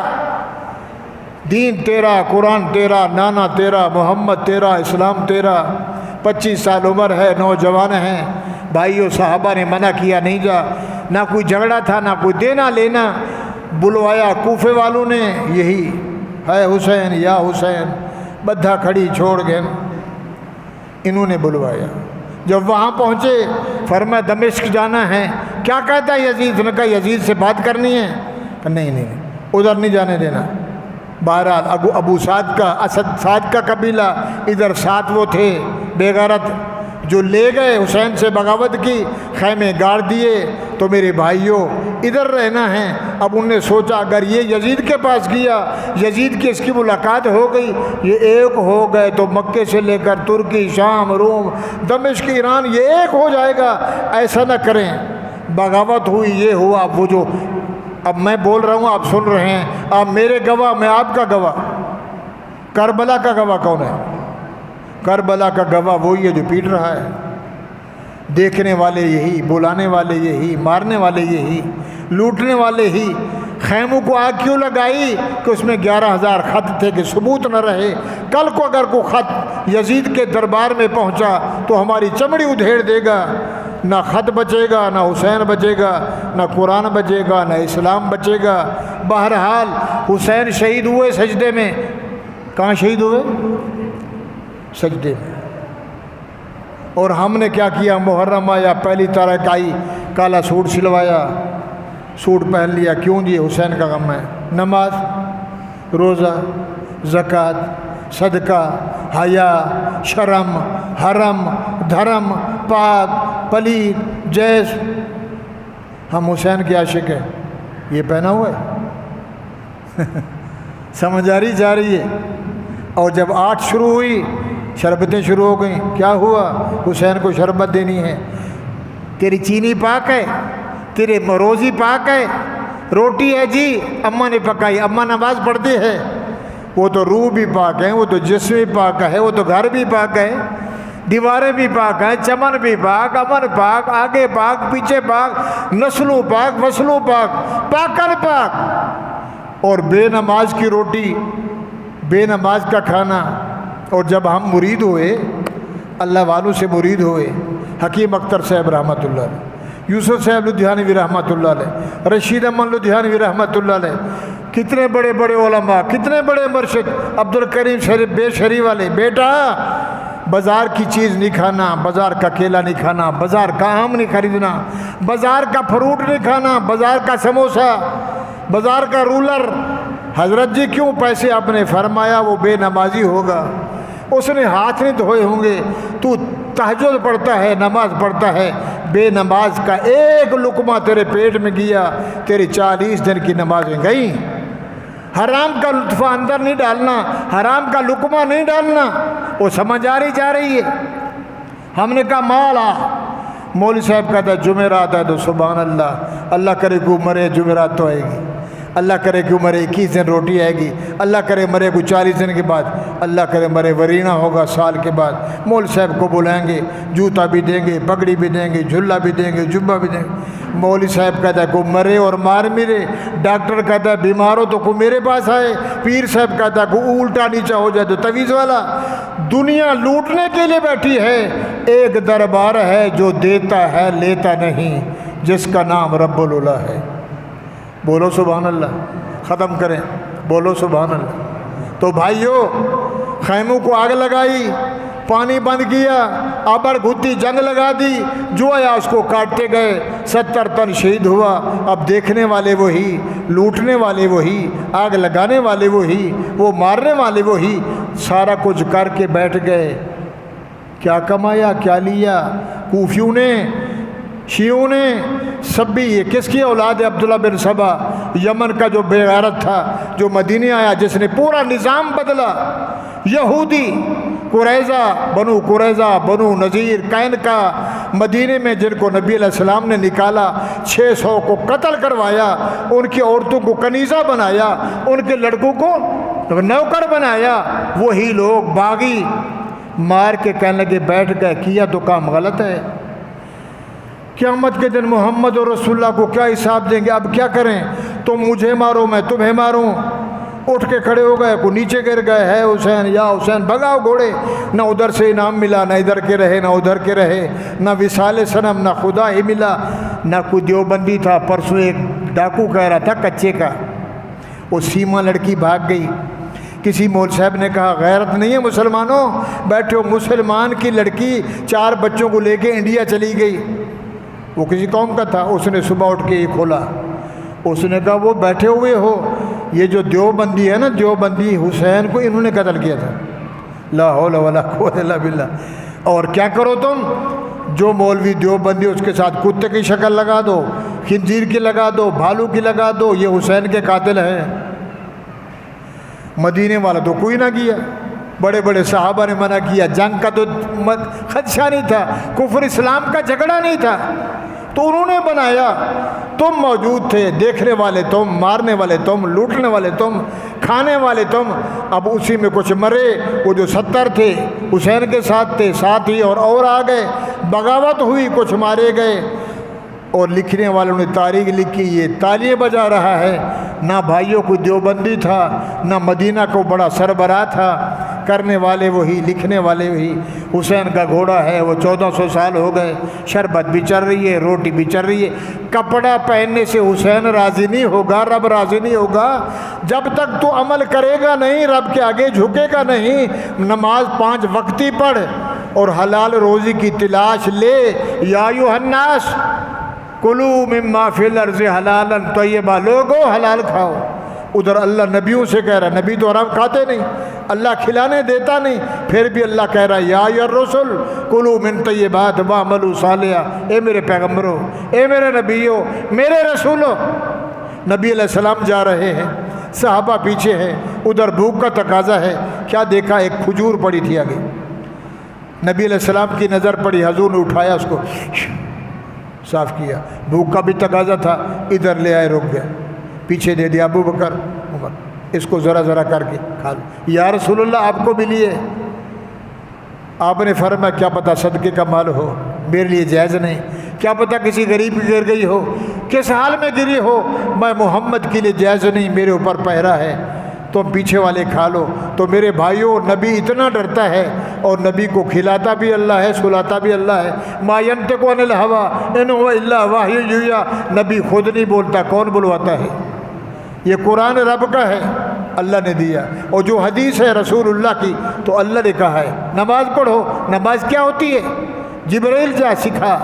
دین تیرا، قرآن تیرا، نانا تیرا، محمد تیرا، اسلام تیرا۔ 25 سال عمر ہے، نوجوان ہیں۔ بھائیوں، صحابہ نے منع کیا نہیں جا، نہ کوئی جھگڑا تھا، نہ کوئی دینا لینا۔ بلوایا کوفے والوں نے، یہی ہے حسین یا حسین، بدھا کھڑی چھوڑ گئے، انہوں نے بلوایا۔ جب وہاں پہنچے، فرمایا دمشق جانا ہے۔ کیا کہتا ہے یزید؟ نے کہا یزید سے بات کرنی ہے۔ نہیں نہیں، ادھر نہیں جانے دینا۔ بہرحال ابو سعد کا، اسد سعد کا قبیلہ، ادھر ساتھ وہ تھے بے غیرت جو لے گئے، حسین سے بغاوت کی، خیمے گاڑ دیے۔ تو میرے بھائیوں، ادھر رہنا ہے۔ اب انہوں نے سوچا اگر یہ یزید کے پاس گیا، یزید کی اس کی ملاقات ہو گئی، یہ ایک ہو گئے تو مکے سے لے کر ترکی، شام، روم، دمشق، ایران، یہ ایک ہو جائے گا۔ ایسا نہ کریں۔ بغاوت ہوئی، یہ ہوا، وہ جو اب میں بول رہا ہوں آپ سن رہے ہیں، آپ میرے گواہ، میں آپ کا گواہ۔ کربلا کا گواہ کون ہے؟ کربلا کا گواہ وہی ہے جو پیٹ رہا ہے۔ دیکھنے والے یہی، بلانے والے یہی، مارنے والے یہی، لوٹنے والے ہی۔ خیموں کو آگ کیوں لگائی؟ کہ اس میں 11,000 خط تھے کہ ثبوت نہ رہے۔ کل کو اگر کوئی خط یزید کے دربار میں پہنچا تو ہماری چمڑی ادھیڑ دے گا، نہ خط بچے گا، نہ حسین بچے گا، نہ قرآن بچے گا، نہ اسلام بچے گا۔ بہرحال حسین شہید ہوئے سجدے میں۔ کہاں شہید ہوئے؟ سجدے میں۔ اور ہم نے کیا کیا؟ محرم آیا، پہلی تاریخ آئی، کالا سوٹ سلوایا، سوٹ پہن لیا۔ کیوں جی؟ حسین کا غم ہے۔ نماز، روزہ، زکوٰۃ، صدقہ، حیا، شرم، حرم، دھرم، پاک، پلید، جیش۔ ہم حسین کے عاشق ہیں، یہ پہنا ہوا ہے۔ سمجھ آ رہی جا رہی ہے۔ اور جب 8 شروع ہوئی، شربتیں شروع ہو گئیں۔ کیا ہوا؟ حسین کو شربت دینی ہے۔ تیری چینی پاک ہے، تیرے روزی پاک ہے، روٹی ہے جی اماں نے پکائی، اماں نماز پڑھتی ہے، وہ تو روح بھی پاک ہے، وہ تو جسم بھی پاک ہے، وہ تو گھر بھی پاک ہے، دیواریں بھی پاک ہیں، چمن بھی پاک، امن پاک، آگے پاک، پیچھے پاک، نسلوں پاک، فصلوں پاک، پاکن پاک۔ اور بے نماز کی روٹی، بے نماز کا کھانا۔ اور جب ہم مرید ہوئے، اللہ والوں سے مرید ہوئے، حکیم اختر صاحب رحمۃ اللہ علیہ، یوسف صاحب لدھیانوی رحمۃ اللہ علیہ، رشید احمد لدھیانوی رحمۃ اللہ علیہ، کتنے بڑے بڑے علماء، کتنے بڑے مرشد، عبد الکریم شریف بے شری والے، بیٹا بازار کی چیز نہیں کھانا، بازار کا کیلا نہیں کھانا، بازار کا آم نہیں خریدنا، بازار کا فروٹ نہیں کھانا، بازار کا سموسا، بازار کا رولر۔ حضرت جی کیوں؟ پیسے آپ نے فرمایا وہ بے نمازی ہوگا، اس نے ہاتھ نہیں دھوئے ہوں گے، تو تہجد پڑھتا ہے، نماز پڑھتا ہے، بے نماز کا ایک لقمہ تیرے پیٹ میں گیا، تیری 40 دن کی نمازیں گئیں۔ حرام کا لطفہ اندر نہیں ڈالنا، حرام کا لقمہ نہیں ڈالنا۔ وہ سمجھ آ رہی جا رہی ہے۔ ہم نے کہا مولا، مولوی صاحب کہتا ہے جمعرات ہے تو سبحان اللہ، اللہ کرے کو مرے جمعرات تو آئے گی، اللہ کرے کہ مرے 21 دن روٹی آئے گی، اللہ کرے مرے کو 40 دن کے بعد، اللہ کرے مرے ورینا ہوگا سال کے بعد۔ مول صاحب کو بلائیں گے، جوتا بھی دیں گے، پگڑی بھی دیں گے، جھلا بھی دیں گے، جبہ بھی دیں گے۔ مولوی صاحب کہتا ہے کو مرے اور مار مرے، ڈاکٹر کہتا ہے بیمار ہو تو کو میرے پاس آئے، پیر صاحب کہتا ہے کو الٹا نیچا ہو جائے تو تویز والا۔ دنیا لوٹنے کے لیے بیٹھی ہے، ایک دربار ہے جو دیتا ہے لیتا نہیں، جس کا نام رب العلا ہے۔ بولو سبحان اللہ، ختم کریں، بولو سبحان اللہ۔ تو بھائیو، خیموں کو آگ لگائی، پانی بند کیا، آبر گھتی جنگ لگا دی، جو آیا اس کو کاٹتے گئے، 70 تن شہید ہوا۔ اب دیکھنے والے وہی، لوٹنے والے وہی، آگ لگانے والے وہی، وہ مارنے والے وہی، سارا کچھ کر کے بیٹھ گئے۔ کیا کمایا، کیا لیا؟ کوفیوں نے، شیعوں نے، سب بھی۔ یہ کس کی اولاد ہے؟ عبداللہ بن سبا، یمن کا جو بے غیرت تھا، جو مدینے آیا، جس نے پورا نظام بدلا۔ یہودی قریظہ، بنو قریظہ، بنو نذیر، قینقاع، مدینے میں جن کو نبی علیہ السلام نے نکالا، 600 کو قتل کروایا، ان کی عورتوں کو کنیزہ بنایا، ان کے لڑکوں کو نوکر بنایا۔ وہی لوگ باغی مار کے کہنے لگے بیٹھ گئے، کیا تو کام غلط ہے۔ قیامت کے دن محمد اور رسول اللہ کو کیا حساب دیں گے؟ اب کیا کریں؟ تم مجھے مارو، میں تمہیں ماروں۔ اٹھ کے کھڑے ہو گئے، کوئی نیچے گر گئے، ہے حسین یا حسین، بھگاؤ گھوڑے۔ نہ ادھر سے انعام ملا، نہ ادھر کے رہے، نہ ادھر کے رہے، نہ وصال صنم، نہ خدا ہی ملا، نہ کوئی دیوبندی تھا۔ پرسوں ایک ڈاکو کہہ رہا تھا کچے کا، وہ سیما لڑکی بھاگ گئی۔ کسی مول صاحب نے کہا غیرت نہیں ہے مسلمانوں؟ بیٹھے ہو، مسلمان کی لڑکی 4 بچوں کو لے کے انڈیا چلی گئی۔ وہ کسی قوم کا تھا، اس نے صبح اٹھ کے یہ کھولا، اس نے کہا وہ بیٹھے ہوئے ہو، یہ جو دیوبندی ہے نا، دیوبندی حسین کو انہوں نے قتل کیا تھا۔ لا حول ولا قوت الا باللہ۔ اور کیا کرو تم؟ جو مولوی دیوبندی اس کے ساتھ کتے کی شکل لگا دو، خنزیر کی لگا دو، بھالو کی لگا دو، یہ حسین کے قاتل ہیں۔ مدینے والا تو کوئی نہ کیا، بڑے بڑے صحابہ نے منع کیا، جنگ کا تو خدشہ نہیں تھا، کفر اسلام کا جھگڑا نہیں تھا، تو انہوں نے بنایا۔ تم موجود تھے، دیکھنے والے تم، مارنے والے تم، لوٹنے والے تم، کھانے والے تم۔ اب اسی میں کچھ مرے، وہ جو 70 تھے حسین کے ساتھ تھے، ساتھ ہی اور آ گئے، بغاوت ہوئی، کچھ مارے گئے۔ اور لکھنے والوں نے تاریخ لکھی، یہ تالیاں بجا رہا ہے۔ نہ بھائیوں کو دیوبندی تھا، نہ مدینہ کو بڑا سربراہ تھا، کرنے والے وہی، لکھنے والے وہی۔ حسین کا گھوڑا ہے، وہ 1400 سال ہو گئے، شربت بھی چل رہی ہے، روٹی بھی چل رہی ہے۔ کپڑا پہننے سے حسین راضی نہیں ہوگا، رب راضی نہیں ہوگا جب تک تو عمل کرے گا نہیں، رب کے آگے جھکے گا نہیں۔ نماز 5 وقتی پڑھ اور حلال روزی کی تلاش لے۔ یا ایھا الناس کلوا مما فی الارض حلالا طیبا، لوگو حلال کھاؤ۔ ادھر اللہ نبیوں سے کہہ رہا ہے، نبی تو حرام کھاتے نہیں، اللہ کھلانے دیتا نہیں، پھر بھی اللہ کہہ رہا ہے یا ایھا الرسل کلوا من طیبات واعملوا صالحا۔ اے میرے پیغمبروں، اے میرے نبیوں، میرے رسولوں۔ نبی علیہ السلام جا رہے ہیں، صحابہ پیچھے ہیں، ادھر بھوک کا تقاضا ہے۔ کیا دیکھا؟ ایک کھجور پڑی تھی آگے، نبی علیہ السلام کی نظر پڑی، حضور نے اٹھایا، اس کو صاف کیا۔ بھوک کا بھی تقاضا تھا، ادھر لے آئے، رک گئے۔ پیچھے دے دیا ابو بکر عمر، اس کو ذرا ذرا کر کے کھا لو۔ یا رسول اللہ آپ کو بھی لیے؟ آپ نے فرمایا کیا پتہ صدقے کا مال ہو، میرے لیے جائز نہیں، کیا پتہ کسی غریب کی گر گئی ہو، کس حال میں گری ہو، میں محمد کے لیے جائز نہیں، میرے اوپر پہرا ہے، تم پیچھے والے کھا لو۔ تو میرے بھائیوں، نبی اتنا ڈرتا ہے، اور نبی کو کھلاتا بھی اللہ ہے، سلاتا بھی اللہ ہے۔ ما ینطق عن الہوی ان هو الا وحی یوحی، نبی خود نہیں بولتا، کون بلواتا ہے؟ یہ قرآن رب کا ہے، اللہ نے دیا، اور جو حدیث ہے رسول اللہ کی تو اللہ نے کہا ہے نماز پڑھو۔ نماز کیا ہوتی ہے؟ جبرائیل جا سکھا،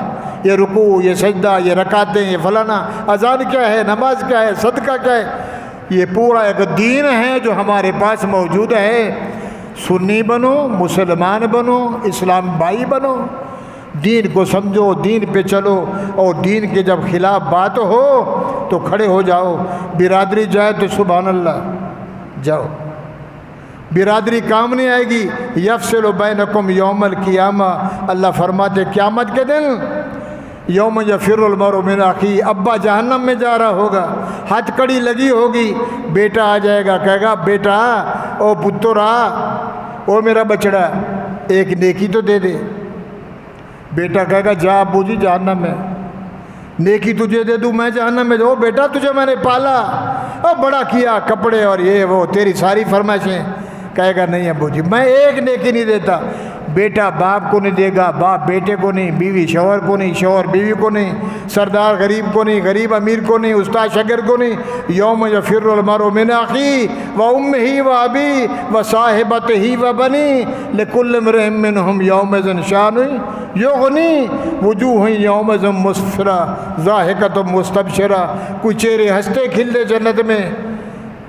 یہ رکوع، یہ سجدہ، یہ رکعتیں، یہ فلانا، اذان کیا ہے، نماز کیا ہے، صدقہ کیا ہے، یہ پورا ایک دین ہے جو ہمارے پاس موجود ہے۔ سنی بنو، مسلمان بنو، اسلام بھائی بنو، دین کو سمجھو، دین پہ چلو، اور دین کے جب خلاف بات ہو تو کھڑے ہو جاؤ۔ برادری جائے تو سبحان اللہ جاؤ، برادری کام نہیں آئے گی۔ یفصل بینکم یوم القیامہ، اللہ فرماتے قیامت کے دن یوم یفر المرء من اخیہ، ابا جہنم میں جا رہا ہوگا، ہتھ کڑی لگی ہوگی، بیٹا آ جائے گا، کہے گا بیٹا او پترا، او میرا بچڑا ایک نیکی تو دے دے۔ بیٹا کہے گا جا ابو جی جہنم میں، نیکی تجھے دے دوں میں جہنم میں، او بیٹا تجھے میں نے پالا، او بڑا کیا، کپڑے اور یہ وہ تیری ساری فرمائشیں، کہے گا نہیں ابو جی میں ایک نیکی نہیں دیتا۔ بیٹا باپ کو نہیں دے گا، باپ بیٹے کو نہیں، بیوی شوہر کو نہیں، شوہر بیوی کو نہیں، سردار غریب کو نہیں، غریب امیر کو نہیں، استاد شاگرد کو نہیں۔ یوم یفر المرء من اخیہ وامہ وابیہ وصاحبتہ وبنیہ لکل امرئ منہم یومئذ شأن یغنیہ وجوہ یومئذ مسفرہ ضاحکۃ مستبشرہ، کوئی چہرے ہنستے کھلتے جنت میں،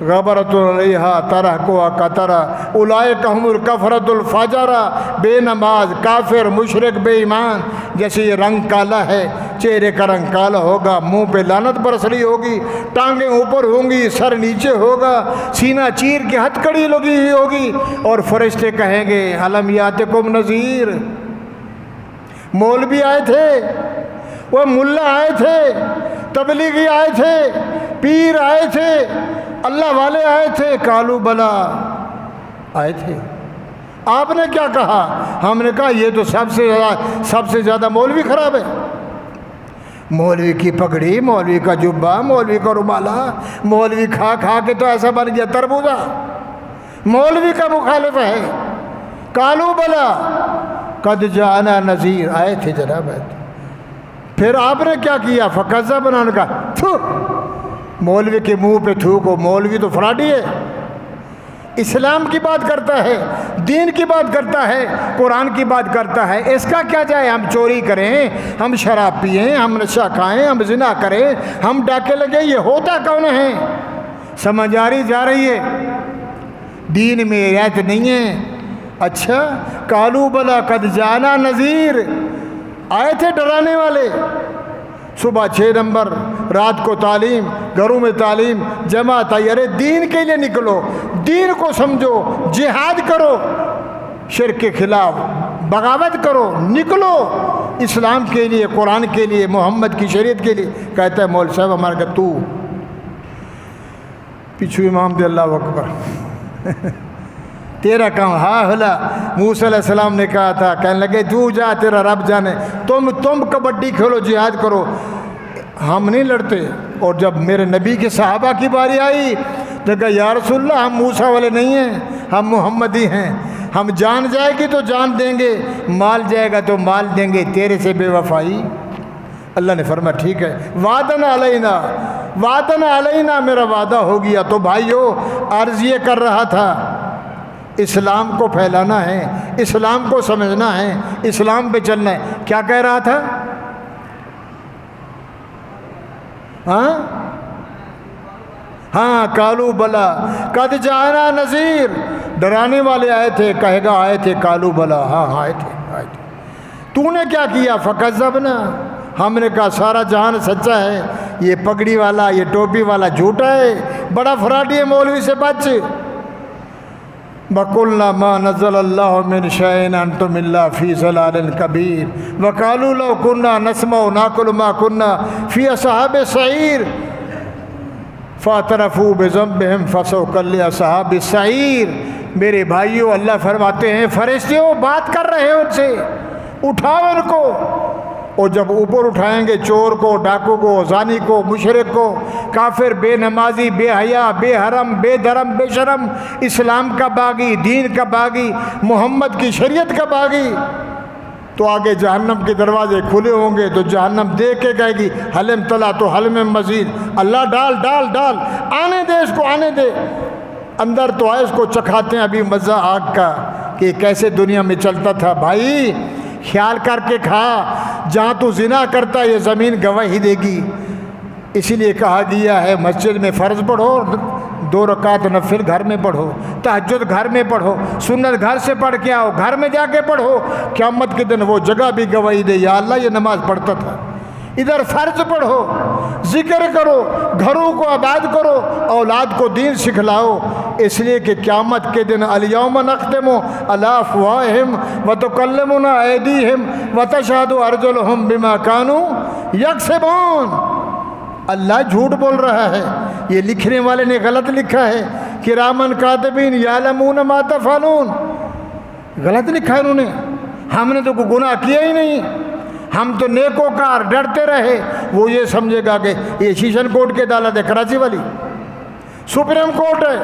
غبرۃ علیہا ترہقھا قطرہ اولئک ھم الکفرۃ الفجرہ، بے نماز، کافر، مشرک، بے ایمان، جیسے یہ رنگ کالا ہے، چہرے کا رنگ کالا ہوگا، منہ پہ لعنت برس رہی ہوگی، ٹانگیں اوپر ہوں گی، سر نیچے ہوگا، سینہ چیر کے ہتھ کڑی لگی ہوئی ہوگی، اور فرشتے کہیں گے الم یاتکم نذیر۔ مولوی آئے تھے، وہ ملا آئے تھے، تبلیغی آئے تھے، پیر آئے تھے، اللہ والے آئے تھے، کالو بلا آئے تھے۔ آپ نے کیا کہا؟ ہم نے کہا یہ تو سب سے زیادہ مولوی خراب ہے۔ مولوی کی پگڑی، مولوی کا جبہ، مولوی کا رومالہ، مولوی کھا کھا کے تو ایسا بن گیا تربوزہ، مولوی کا مخالف ہے۔ کالو بلا قد جاءنا نذیر، آئے تھے جناب، آئے تھے۔ پھر آپ نے کیا کیا؟ فکذبنا، نے کہا تھو، مولوی کے منہ پہ تھوکو، مولوی تو فراڈی ہے، اسلام کی بات کرتا ہے، دین کی بات کرتا ہے، قرآن کی بات کرتا ہے، اس کا کیا جائے؟ ہم چوری کریں، ہم شراب پئیں، ہم نشہ کھائیں، ہم زنا کریں، ہم ڈاکے لگیں، یہ ہوتا کون ہے؟ سمجھ آ رہی جا رہی ہے؟ دین میں رعایت نہیں ہے۔ اچھا، کالو بلا قد جانا نذیر، آئے تھے ڈرانے والے۔ صبح 6 نمبر، رات کو تعلیم، گھروں میں تعلیم، جماعت آئی، ارے دین کے لیے نکلو، دین کو سمجھو، جہاد کرو، شرک کے خلاف بغاوت کرو، نکلو اسلام کے لیے، قرآن کے لیے، محمد کی شریعت کے لیے۔ کہتا ہے مول صاحب ہمارا کہ تو پیچھو امام دے، اللہ اکبر، تیرا کام ہاں ہلا۔ موسیٰ علیہ السلام نے کہا تھا، کہنے لگے تو جا، تیرا رب جانے، تم کبڈی کھیلو، جہاد کرو، ہم نہیں لڑتے۔ اور جب میرے نبی کے صحابہ کی باری آئی تو کہا یا رسول اللہ ہم موسیٰ والے نہیں ہیں، ہم محمدی ہیں، ہم جان جائے گی تو جان دیں گے، مال جائے گا تو مال دیں گے، تیرے سے بے وفائی۔ اللہ نے فرمایا ٹھیک ہے، وعدن علینا، میرا وعدہ ہو گیا۔ تو بھائیو، عرض یہ کر رہا تھا، اسلام کو پھیلانا ہے، اسلام کو سمجھنا ہے، اسلام پہ چلنا ہے۔ کیا کہہ رہا تھا؟ ہاں، کالو بلا قد جانا نذیر، ڈرانے والے آئے تھے، کہے گا آئے تھے کالو بلا، ہاں آئے تھے۔ تو نے کیا کیا؟ فکذبنا، ہم نے کہا سارا جہان سچا ہے، یہ پگڑی والا، یہ ٹوپی والا جھوٹا ہے، بڑا فراڈی ہے، مولوی سے بچ۔ وَقُلْنَا مَا نَزَّلَ اللَّهُ مِنْ شَيْءٍ أَنْتُمْ إِلَّا فِي ضَلَالٍ كَبِيرٍ وَقَالُوا لَوْ كُنَّا نَسْمَعُ نَعْقِلُ مَا كُنَّا فِي أَصْحَابِ السَّعِيرِ۔ فَاعْتَرَفُوا بِذَنبِهِمْ فَسَوْقًا لِأَصْحَابِ السَّعِيرِ۔ میرے بھائیوں، اللہ فرماتے ہیں فرشتوں بات کر رہے ہیں ان سے، اٹھاؤ ان کو، اور جب اوپر اٹھائیں گے چور کو، ڈاکو کو، زانی کو، مشرک کو، کافر، بے نمازی، بے حیا، بے حرم، بے دھرم، بے شرم، اسلام کا باغی، دین کا باغی، محمد کی شریعت کا باغی، تو آگے جہنم کے دروازے کھلے ہوں گے تو جہنم دیکھ کے کہے گی حلم تلا تو حلم مزید، اللہ ڈال ڈال ڈال، آنے دے اس کو، آنے دے اندر، تو آئے اس کو چکھاتے ہیں ابھی مزہ آگ کا کہ کیسے دنیا میں چلتا تھا۔ بھائی خیال کر کے کھا، جہاں تو زنا کرتا یہ زمین گواہی دے گی۔ اسی لیے کہا گیا ہے مسجد میں فرض پڑھو، 2 رکعت نفل گھر میں پڑھو، تہجد گھر میں پڑھو، سنت گھر سے پڑھ کے آؤ، گھر میں جا کے پڑھو، قیامت کے دن وہ جگہ بھی گواہی دے یا اللہ یہ نماز پڑھتا تھا۔ ادھر فرض پڑھو، ذکر کرو، گھروں کو آباد کرو، اولاد کو دین سکھلاؤ، اس لیے کہ قیامت کے دن الیوم نختم علی افواہہم وتکلمنا ایدیہم وتشہد ارجلہم بما کانوا یکسبون۔ اللہ جھوٹ بول رہا ہے، یہ لکھنے والے نے غلط لکھا ہے، کرامن کاتبین یعلمون ما تفعلون، غلط لکھا ہے انہوں نے، ہم نے تو کوئی گناہ کیا ہی نہیں، ہم تو نیکوکار، ڈرتے رہے۔ وہ یہ سمجھے گا کہ یہ شیشن کوٹ کی عدالت ہے، کراچی والی سپریم کورٹ ہے،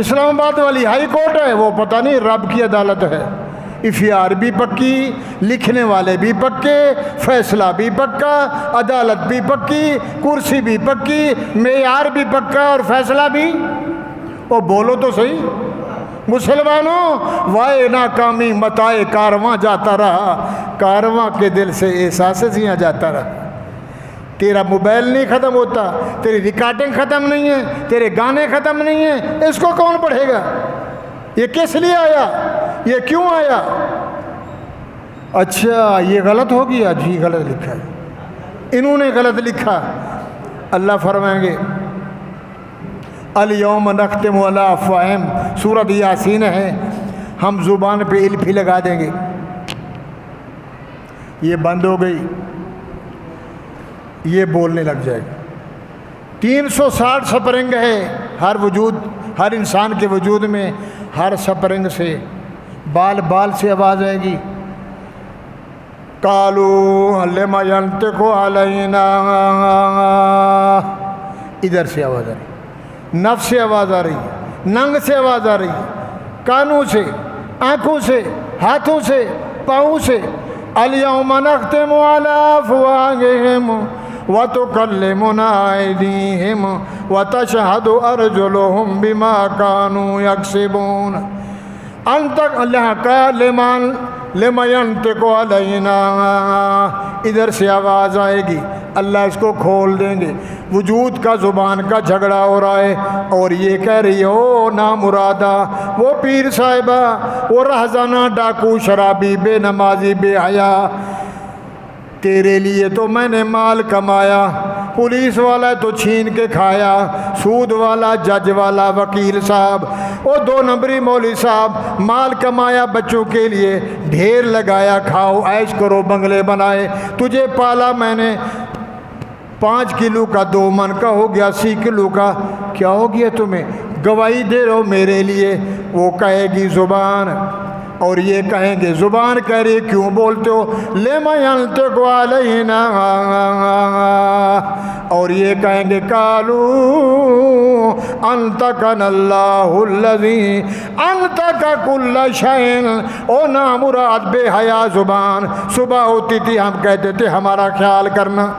اسلام آباد والی ہائی کورٹ ہے، وہ پتہ نہیں رب کی عدالت ہے۔ افیار بھی پکی، لکھنے والے بھی پکے، فیصلہ بھی پکا، عدالت بھی پکی، کرسی بھی پکی، معیار بھی پکا اور فیصلہ بھی۔ او بولو تو صحیح مسلمانوں، وائے ناکامی متائے کارواں جاتا رہا، کارواں کے دل سے احساس زیاں جاتا رہا۔ تیرا موبائل نہیں ختم ہوتا، تیری ریکارڈنگ ختم نہیں ہے، تیرے گانے ختم نہیں ہیں، اس کو کون پڑھے گا؟ یہ کس لیے آیا؟ یہ کیوں آیا؟ اچھا یہ غلط ہو گیا، جی غلط لکھا ہے، انہوں نے غلط لکھا۔ اللہ فرمائیں گے الیوم نختم علی افواہہم، سورۃ یاسین ہے، ہم زبان پہ الفی لگا دیں گے، یہ بند ہو گئی، یہ بولنے لگ جائے گا۔ 360 سپرنگ ہے ہر وجود، ہر انسان کے وجود میں، ہر سپرنگ سے بال بال سے آواز آئے گی، قالوا لم ينطق علینا، ادھر سے آواز آ رہی، نفس سے آواز آ رہی ہے، ننگ سے آواز آ رہی ہے، کانوں سے، آنکھوں سے، ہاتھوں سے، پاؤں سے۔ الیوم نختم علی افواہہم وتکلمنا ایدیہم وتشہد ارجلہم بما کانوا یکسبون۔ انت لما ينطق علینا، ادھر سے آواز آئے گی، اللہ اس کو کھول دیں گے۔ وجود کا زبان کا جھگڑا ہو رہا ہے، اور یہ کہہ رہی ہے او نامرادہ، وہ پیر صاحبہ، وہ رہزانہ، ڈاکو، شرابی، بے نمازی، بے حیا، تیرے لیے تو میں نے مال کمایا، پولیس والا تو چھین کے کھایا، سود والا، جج والا، وکیل صاحب، وہ 2 نمبری مولوی صاحب، مال کمایا بچوں کے لیے، ڈھیر لگایا، کھاؤ عیش کرو، بنگلے بنائے، تجھے پالا میں نے، 5 کلو کا 2 من کا ہو گیا، 80 کلو کا، کیا ہو گیا تمہیں؟ گواہی دے رہو میرے لیے۔ وہ کہے گی زبان، اور یہ کہیں گے زبان کہہ رہی کیوں بولتے ہو، لما ينطق علینا، اور یہ کہیں گے قالوا انطقنا اللہ الذی انطق کل شیء، او نامراد بے حیا زبان، صبح ہوتی تھی ہم کہتے تھے ہمارا خیال کرنا،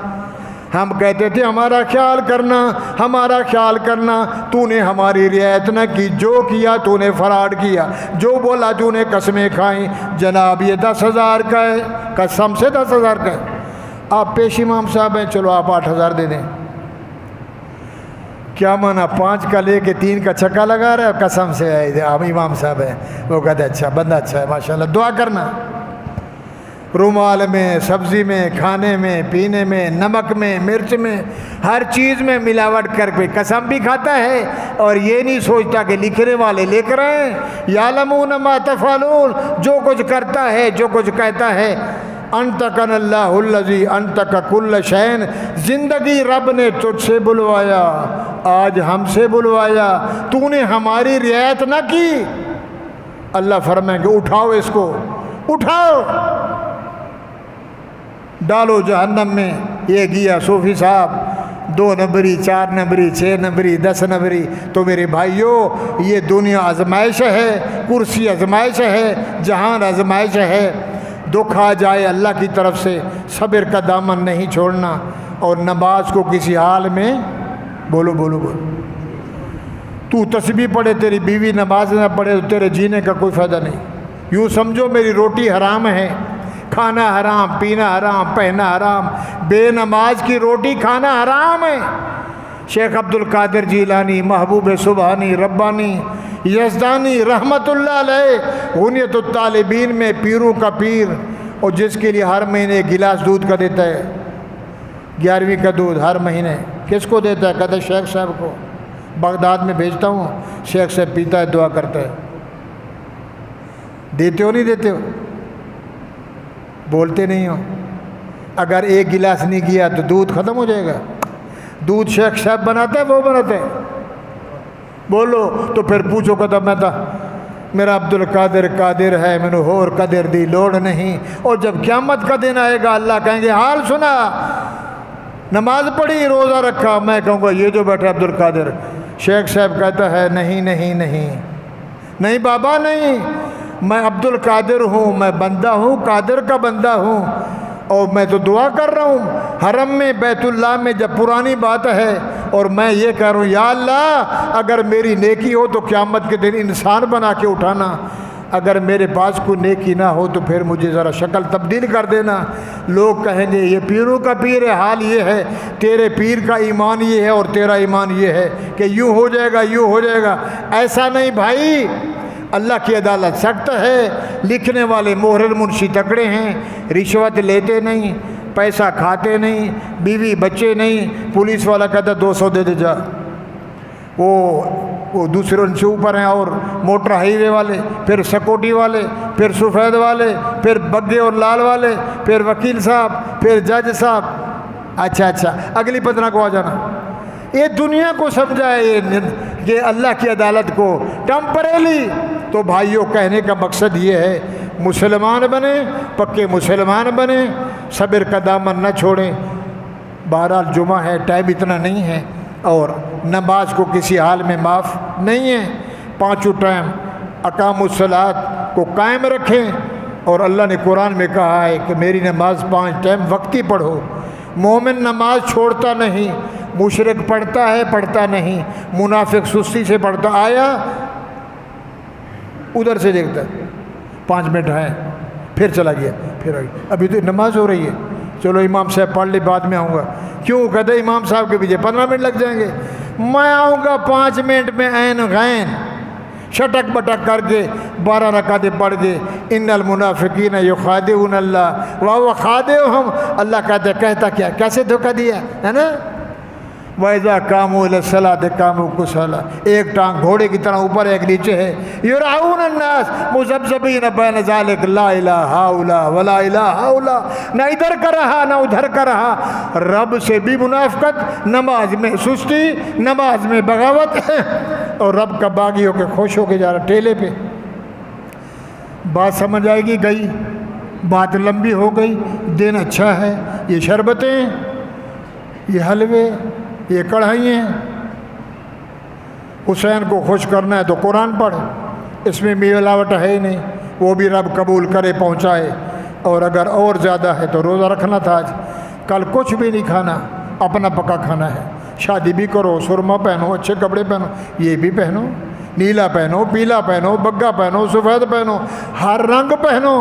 ہم کہتے تھے ہمارا خیال کرنا، ہمارا خیال کرنا، تو نے ہماری رعایت نہ کی، جو کیا تو نے فراڈ کیا، جو بولا تو نے قسمیں کھائیں۔ جناب یہ 10,000 کا ہے، قسم سے 10,000 کا ہے، آپ پیش امام صاحب ہیں، چلو آپ 8,000 دے دیں۔ کیا مانا 5 کا لے کے 3 کا چھکا لگا رہے ہیں، قسم سے ہے آپ امام صاحب ہیں۔ وہ کہتے اچھا بندہ اچھا ہے ماشاءاللہ، دعا کرنا۔ رومال میں، سبزی میں، کھانے میں، پینے میں، نمک میں، مرچ میں، ہر چیز میں ملاوٹ کر کے قسم بھی کھاتا ہے، اور یہ نہیں سوچتا کہ لکھنے والے لکھ رہے ہیں، یعلمون ما تفعلون، جو کچھ کرتا ہے، جو کچھ کہتا ہے انتقن اللہ الذی انتق کل شین، زندگی رب نے تجھ سے بلوایا، آج ہم سے بلوایا، تو نے ہماری رعایت نہ کی۔ اللہ فرمائیں کہ اٹھاؤ اس کو، اٹھاؤ، ڈالو جہنم میں۔ یہ گیا صوفی صاحب 2 نمبری، 4 نمبری، 6 نمبری، 10 نمبری۔ تو میرے بھائیوں، یہ دنیا آزمائش ہے، کرسی آزمائش ہے، جہان آزمائش ہے۔ دکھ آ جائے اللہ کی طرف سے صبر کا دامن نہیں چھوڑنا، اور نماز کو کسی حال میں بولو بولو بولو۔ تو تسبیح پڑھے، تیری بیوی نماز نہ پڑھے تو تیرے جینے کا کوئی فائدہ نہیں۔ یوں سمجھو میری روٹی حرام ہے، کھانا حرام، پینا حرام، پہنا حرام، بے نماز کی روٹی کھانا حرام ہے۔ شیخ عبد القادر جیلانی، محبوب سبحانی، ربانی، یزدانی رحمت اللہ علیہ، غنیت الطالبین میں پیروں کا پیر، اور جس کے لیے ہر مہینے 1 گلاس دودھ کا دیتا ہے، 11ویں کا دودھ ہر مہینے۔ کس کو دیتا ہے؟ کہتا ہے شیخ صاحب کو، بغداد میں بھیجتا ہوں، شیخ صاحب پیتا ہے، دعا کرتا ہے۔ دیتے ہو نہیں دیتے ہو؟ بولتے نہیں ہو؟ اگر 1 گلاس نہیں کیا تو دودھ ختم ہو جائے گا۔ دودھ شیخ صاحب بناتا ہے، وہ بناتا ہے؟ بولو تو پھر پوچھو کہتا میں تھا میرا عبد القادر قادر ہے، میں نے ہور قدر دی لوڑ نہیں۔ اور جب قیامت کا دن آئے گا اللہ کہیں گے حال سنا، نماز پڑھی، روزہ رکھا، میں کہوں گا یہ جو بیٹھا عبد القادر۔ شیخ صاحب کہتا ہے نہیں نہیں نہیں نہیں بابا نہیں، میں عبد القادر ہوں، میں بندہ ہوں، قادر کا بندہ ہوں، اور میں تو دعا کر رہا ہوں حرم میں بیت اللہ میں۔ جب پرانی بات ہے اور میں یہ کہہ رہا ہوں یا اللہ اگر میری نیکی ہو تو قیامت کے دن انسان بنا کے اٹھانا، اگر میرے پاس کوئی نیکی نہ ہو تو پھر مجھے ذرا شکل تبدیل کر دینا۔ لوگ کہیں گے یہ پیروں کا پیر ہے، حال یہ ہے، تیرے پیر کا ایمان یہ ہے اور تیرا ایمان یہ ہے کہ یوں ہو جائے گا یوں ہو جائے گا۔ ایسا نہیں بھائی، اللہ کی عدالت سخت ہے، لکھنے والے محرر منشی تکڑے ہیں، رشوت لیتے نہیں، پیسہ کھاتے نہیں، بیوی بچے نہیں۔ پولیس والا کہتا 200 دے دے جا، وہ دوسرے ان سے اوپر ہیں، اور موٹر ہائی وے والے، پھر سیکورٹی والے، پھر سفید والے، پھر بگے اور لال والے، پھر وکیل صاحب، پھر جج صاحب۔ اچھا اگلی 15 کو آ جانا۔ یہ دنیا کو سمجھائے یہ اللہ کی عدالت کو ٹمپریلی۔ تو بھائیوں کہنے کا مقصد یہ ہے مسلمان بنیں، پکے مسلمان بنیں، صبر کا دامن نہ چھوڑیں۔ بہرحال جمعہ ہے، ٹائم اتنا نہیں ہے، اور نماز کو کسی حال میں معاف نہیں ہے۔ 5 ٹائم اقام الصلاۃ کو قائم رکھیں، اور اللہ نے قرآن میں کہا ہے کہ میری نماز 5 ٹائم وقتی پڑھو۔ مومن نماز چھوڑتا نہیں، مشرک پڑھتا ہے پڑھتا نہیں، منافق سستی سے پڑھتا، آیا ادھر سے دیکھتا ہے 5 منٹ ہیں پھر چلا گیا، پھر ابھی تو نماز ہو رہی ہے، چلو امام صاحب پڑھ لی بعد میں آؤں گا۔ کیوں؟ کہتے امام صاحب کے پیچھے 15 منٹ لگ جائیں گے، میں آؤں گا 5 منٹ میں عین غین شٹک بٹک کر کے 12 رکعتیں پڑھ کے۔ ان المنافقین یخادعون اللہ وهو خادعهم، اللہ کہتا ہے کہتا کیا، کیسے دھوکہ دیا ہے نا۔ وَإِذَا قَامُوا إِلَى الصَّلَاةِ قَامُوا كُسَالَىٰ، ایک ٹانگ گھوڑے کی طرح اوپر ایک نیچے ہے۔ يُرَعُونَ النَّاسَ مُذَبذَبِينَ بَيْنَ ذَلِكَ لَا إِلَٰهَ هَٰؤُلَاءِ وَلَا إِلَٰهَ هَٰؤُلَاءِ، نہ ادھر کا رہا نہ ادھر کا رہا۔ رب سے بھی منافقت، نماز میں سستی، نماز میں بغاوت، اور رب کا باغی ہو کے خوش ہو کے جا رہا ٹھیلے پہ۔ بات سمجھ آئے گی؟ گئی بات لمبی ہو گئی، دن اچھا ہے۔ یہ شربتیں، یہ حلوے، یہ کڑھائییں، حسین کو خوش کرنا ہے تو قرآن پڑھ، اس میں ملاوٹ ہے ہی نہیں، وہ بھی رب قبول کرے پہنچائے۔ اور اگر اور زیادہ ہے تو روزہ رکھنا تھا آج، کل کچھ بھی نہیں کھانا، اپنا پکا کھانا ہے۔ شادی بھی کرو، سرما پہنو، اچھے کپڑے پہنو، یہ بھی پہنو، نیلا پہنو، پیلا پہنو، بگا پہنو، سفید پہنو، ہر رنگ پہنو،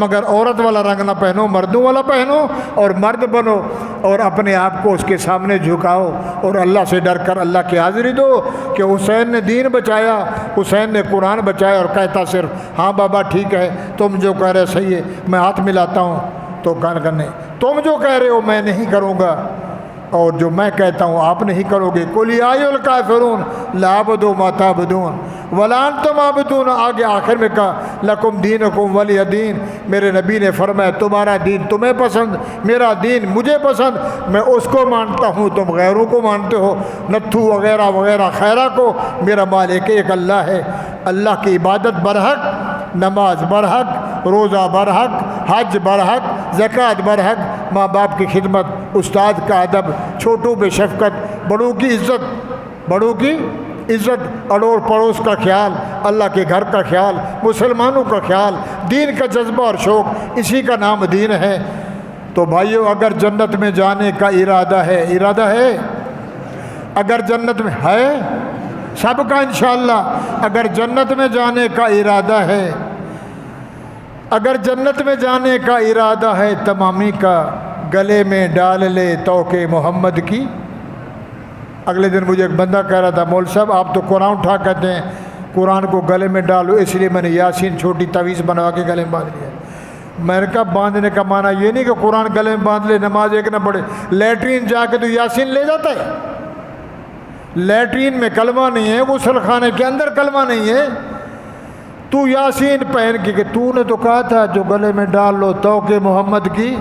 مگر عورت والا رنگ نہ پہنو، مردوں والا پہنو، اور مرد بنو، اور اپنے آپ کو اس کے سامنے جھکاؤ، اور اللہ سے ڈر کر اللہ کی حاضری دو کہ حسین نے دین بچایا، حسین نے قرآن بچایا۔ اور کہتا صرف ہاں بابا ٹھیک ہے، تم جو کہہ رہے صحیح ہے، میں ہاتھ ملاتا ہوں تو کان کرنے، تم جو کہہ رہے ہو میں نہیں کروں گا، اور جو میں کہتا ہوں آپ نہیں کرو گے۔ قل یا ایھا الکافرون لا اعبد ما تعبدون ولا انتم عابدون، آگے آخر میں کہا لکم دینکم ولی دین، میرے نبی نے فرمایا تمہارا دین تمہیں پسند، میرا دین مجھے پسند، میں اس کو مانتا ہوں، تم غیروں کو مانتے ہو، نتھو وغیرہ وغیرہ خیرہ کو۔ میرا مالک ایک اللہ ہے، اللہ کی عبادت برحق، نماز برحق، روزہ برحق، حج برحق، زکوٰۃ برحق، ماں باپ کی خدمت، استاد کا ادب، چھوٹوں پہ شفقت، بڑوں کی عزت، بڑوں کی عزت، اڑوس پڑوس کا خیال، اللہ کے گھر کا خیال، مسلمانوں کا خیال، دین کا جذبہ اور شوق، اسی کا نام دین ہے۔ تو بھائیو اگر جنت میں جانے کا ارادہ ہے، ارادہ ہے، اگر جنت میں ہے سب کا انشاءاللہ، اگر جنت میں جانے کا ارادہ ہے، اگر جنت میں جانے کا ارادہ ہے تمامی کا، گلے میں ڈال لے توق محمد کی۔ اگلے دن مجھے ایک بندہ کہہ رہا تھا مول صاحب آپ تو قرآن اٹھا کہتے ہیں قرآن کو گلے میں ڈالو، اس لیے میں نے یاسین چھوٹی تعویذ بنوا کے گلے میں باندھ لیا۔ میں نے کہا باندھنے کا معنی یہ نہیں کہ قرآن گلے میں باندھ لے نماز ایک نہ پڑھے، لیٹرین جا کے تو یاسین لے جاتا ہے، لیٹرین میں کلمہ نہیں ہے، غسل خانے کے اندر کلمہ نہیں ہے، تو یاسین پہن کے کہ تو نے تو کہا تھا جو گلے میں ڈال لو توق محمد کی۔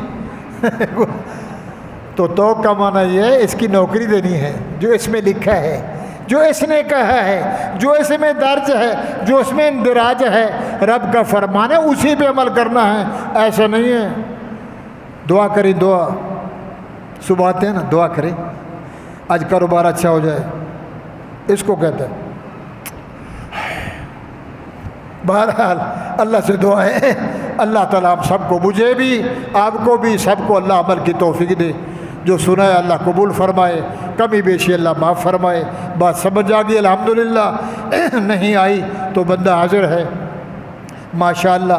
تو توق کا معنی یہ ہے اس کی نوکری دینی ہے، جو اس میں لکھا ہے، جو اس نے کہا ہے، جو اس میں درج ہے، جو اس میں اندراج ہے، رب کا فرمان ہے، اسی پہ عمل کرنا ہے۔ ایسا نہیں ہے دعا کریں، دعا صبح آتے ہیں نا دعا کریں آج کاروبار اچھا ہو جائے، اس کو کہتے ہیں۔ بہرحال اللہ سے دعا ہے اللہ تعالیٰ ہم سب کو، مجھے بھی آپ کو بھی سب کو اللہ عمل کی توفیق دے، جو سنا ہے اللہ قبول فرمائے، کمی بیشی اللہ معاف فرمائے۔ بات سمجھ آ گئی الحمدللہ، نہیں آئی تو بندہ حاضر ہے ماشاءاللہ۔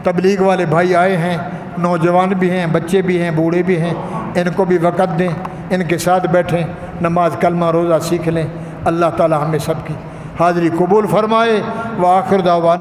تبلیغ والے بھائی آئے ہیں، نوجوان بھی ہیں، بچے بھی ہیں، بوڑھے بھی ہیں، ان کو بھی وقت دیں، ان کے ساتھ بیٹھیں، نماز کلمہ روزہ سیکھ لیں۔ اللہ تعالیٰ ہمیں سب کی حاضری قبول فرمائے۔ وآخر دعوانا